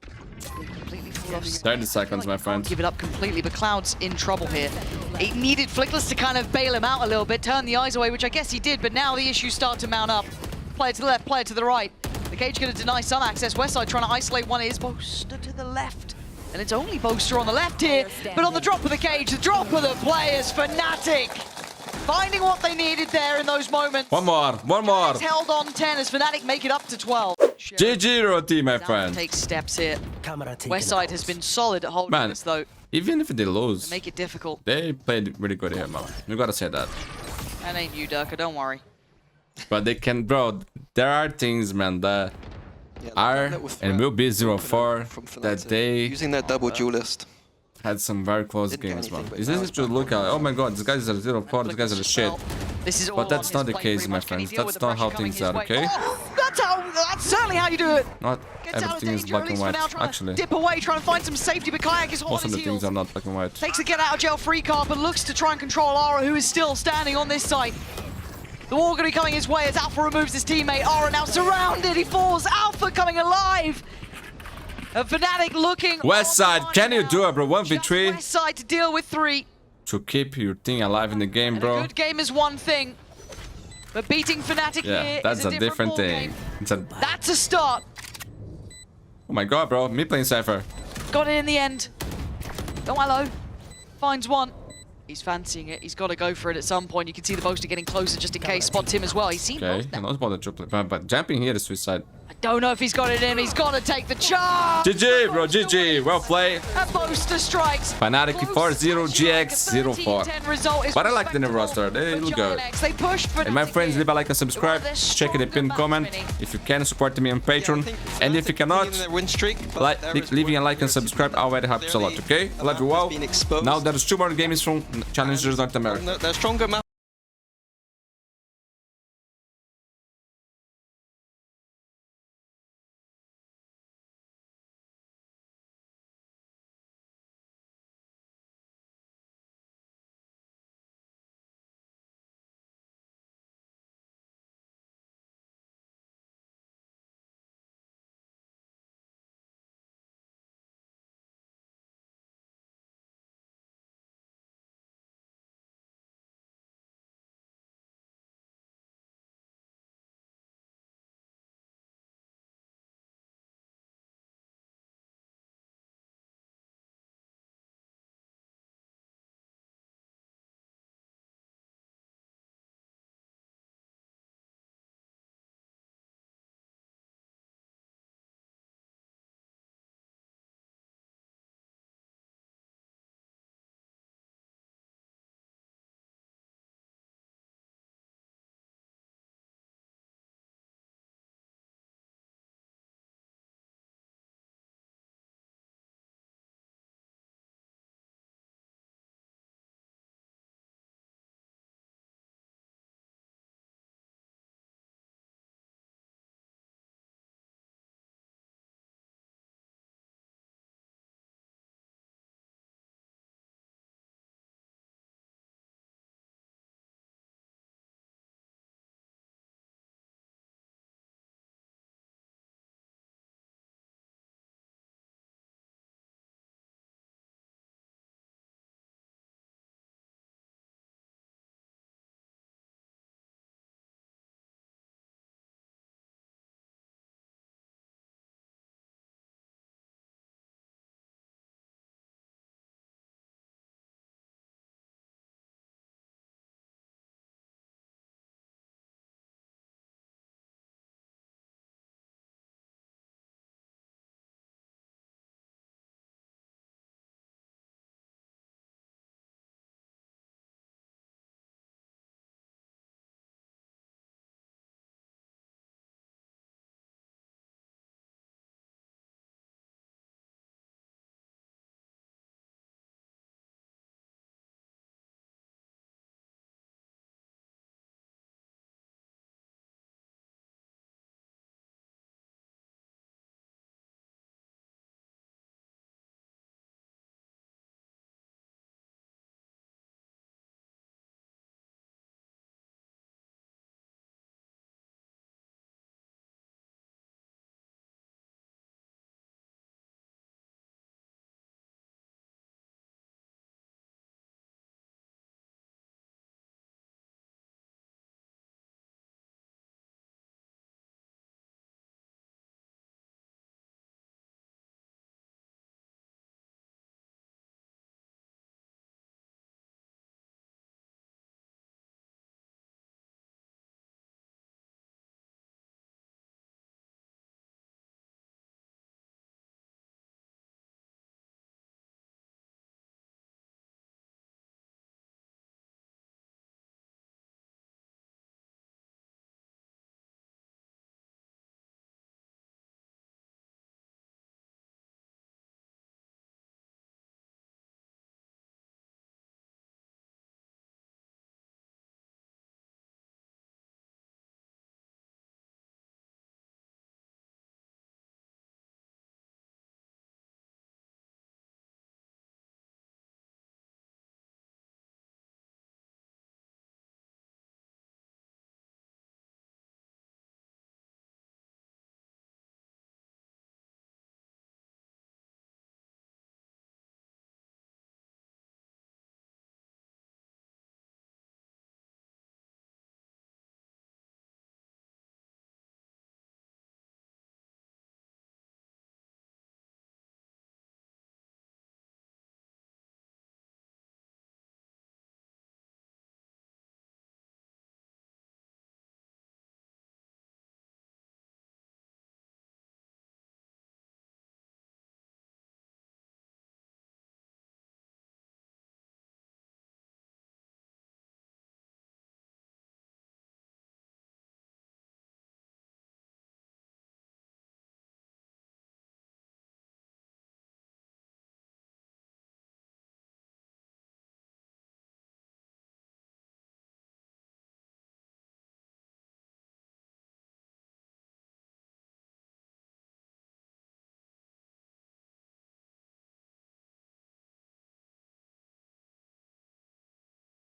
[SPEAKER 2] Completely fall off.
[SPEAKER 1] 30 seconds, my friend.
[SPEAKER 2] Give it up completely, but Cloud's in trouble here. It needed Flickless to kind of bail him out a little bit, turn the eyes away, which I guess he did, but now the issues start to mount up. Player to the left, player to the right. The cage going to deny some access. Westside trying to isolate one. It is Boaster to the left. And it's only Boaster on the left here, but on the drop of the cage, the drop of the players, FNATIC finding what they needed there in those moments.
[SPEAKER 1] One more.
[SPEAKER 2] It's held on 10 as FNATIC make it up to 12.
[SPEAKER 1] GG, Roti, my
[SPEAKER 2] Down
[SPEAKER 1] friend.
[SPEAKER 2] takes steps here. Westside has been solid at holding
[SPEAKER 1] Man,
[SPEAKER 2] this though.
[SPEAKER 1] even if they lose,
[SPEAKER 2] Make it difficult.
[SPEAKER 1] they played really good here, man. You gotta say that.
[SPEAKER 2] That ain't you, Durka, don't worry.
[SPEAKER 1] But they can, bro, there are things, man, that
[SPEAKER 3] Yeah,
[SPEAKER 1] are
[SPEAKER 3] that with
[SPEAKER 1] and will be 0-4
[SPEAKER 3] from
[SPEAKER 1] that
[SPEAKER 3] FNATIC.
[SPEAKER 1] they
[SPEAKER 3] Using their double duelist.
[SPEAKER 1] had some very close
[SPEAKER 3] Didn't get
[SPEAKER 1] games, man.
[SPEAKER 3] anything, but
[SPEAKER 1] It's
[SPEAKER 3] now
[SPEAKER 1] easy
[SPEAKER 3] it's
[SPEAKER 1] to
[SPEAKER 3] back
[SPEAKER 1] look at,
[SPEAKER 3] on.
[SPEAKER 1] oh my god, these guys are 0-4, these guys are shit.
[SPEAKER 2] This is all
[SPEAKER 1] But that's
[SPEAKER 2] on
[SPEAKER 1] not the
[SPEAKER 2] display
[SPEAKER 1] case,
[SPEAKER 2] pretty
[SPEAKER 1] my
[SPEAKER 2] much. Can he
[SPEAKER 1] friends.
[SPEAKER 2] deal with
[SPEAKER 1] That's
[SPEAKER 2] the
[SPEAKER 1] not how
[SPEAKER 2] pressure coming
[SPEAKER 1] things
[SPEAKER 2] his
[SPEAKER 1] are,
[SPEAKER 2] way?
[SPEAKER 1] okay?
[SPEAKER 2] Oh, that's certainly how you do it.
[SPEAKER 1] Not
[SPEAKER 2] Gets out of
[SPEAKER 1] everything is
[SPEAKER 2] danger,
[SPEAKER 1] black
[SPEAKER 2] at
[SPEAKER 1] and
[SPEAKER 2] least for now,
[SPEAKER 1] white,
[SPEAKER 2] trying to
[SPEAKER 1] actually.
[SPEAKER 2] dip away, trying to find some safety, but Kayak is
[SPEAKER 1] Most
[SPEAKER 2] holding
[SPEAKER 1] of the
[SPEAKER 2] his
[SPEAKER 1] things
[SPEAKER 2] heels.
[SPEAKER 1] are not black and white.
[SPEAKER 2] Takes a get out of jail free card, but looks to try and control Aura, who is still standing on this side. The wall going to be coming his way as Alpha removes his teammate. Aura now surrounded, he falls. Alpha coming alive. A FNATIC looking.
[SPEAKER 1] Westside, can you do it, bro? 1v3
[SPEAKER 2] Westside to deal with 3.
[SPEAKER 1] to keep your team alive in the game,
[SPEAKER 2] And a
[SPEAKER 1] bro.
[SPEAKER 2] good game is one thing, but beating FNATIC
[SPEAKER 1] Yeah,
[SPEAKER 2] here
[SPEAKER 1] that's
[SPEAKER 2] is
[SPEAKER 1] a different
[SPEAKER 2] ball
[SPEAKER 1] thing.
[SPEAKER 2] game.
[SPEAKER 1] It's a,
[SPEAKER 2] That's a start.
[SPEAKER 1] oh my god, bro, me playing Cypher.
[SPEAKER 2] Got it in the end. Go Hello. Finds one. He's fancying it. He's got to go for it at some point. You can see the Boaster getting closer just in case. Spots him as well. He's seen
[SPEAKER 1] Okay,
[SPEAKER 2] both
[SPEAKER 1] he
[SPEAKER 2] now.
[SPEAKER 1] knows about the triple, but jumping here is suicide.
[SPEAKER 2] I don't know if he's got it in. He's got to take the charge.
[SPEAKER 1] GG, bro, GG. Well played.
[SPEAKER 2] A Boaster strikes.
[SPEAKER 1] FNATIC 4-0, GX 0-4. But I like the new roster. They look good.
[SPEAKER 2] They push for
[SPEAKER 1] And my friends, leave a like and subscribe. Check in the pinned comment. If you can, support me on Patreon. And if you cannot,
[SPEAKER 3] win streak,
[SPEAKER 1] leaving a like and subscribe already helps a lot, okay? I love you all. Now there's 2 more games from Challengers North America.
[SPEAKER 3] They're stronger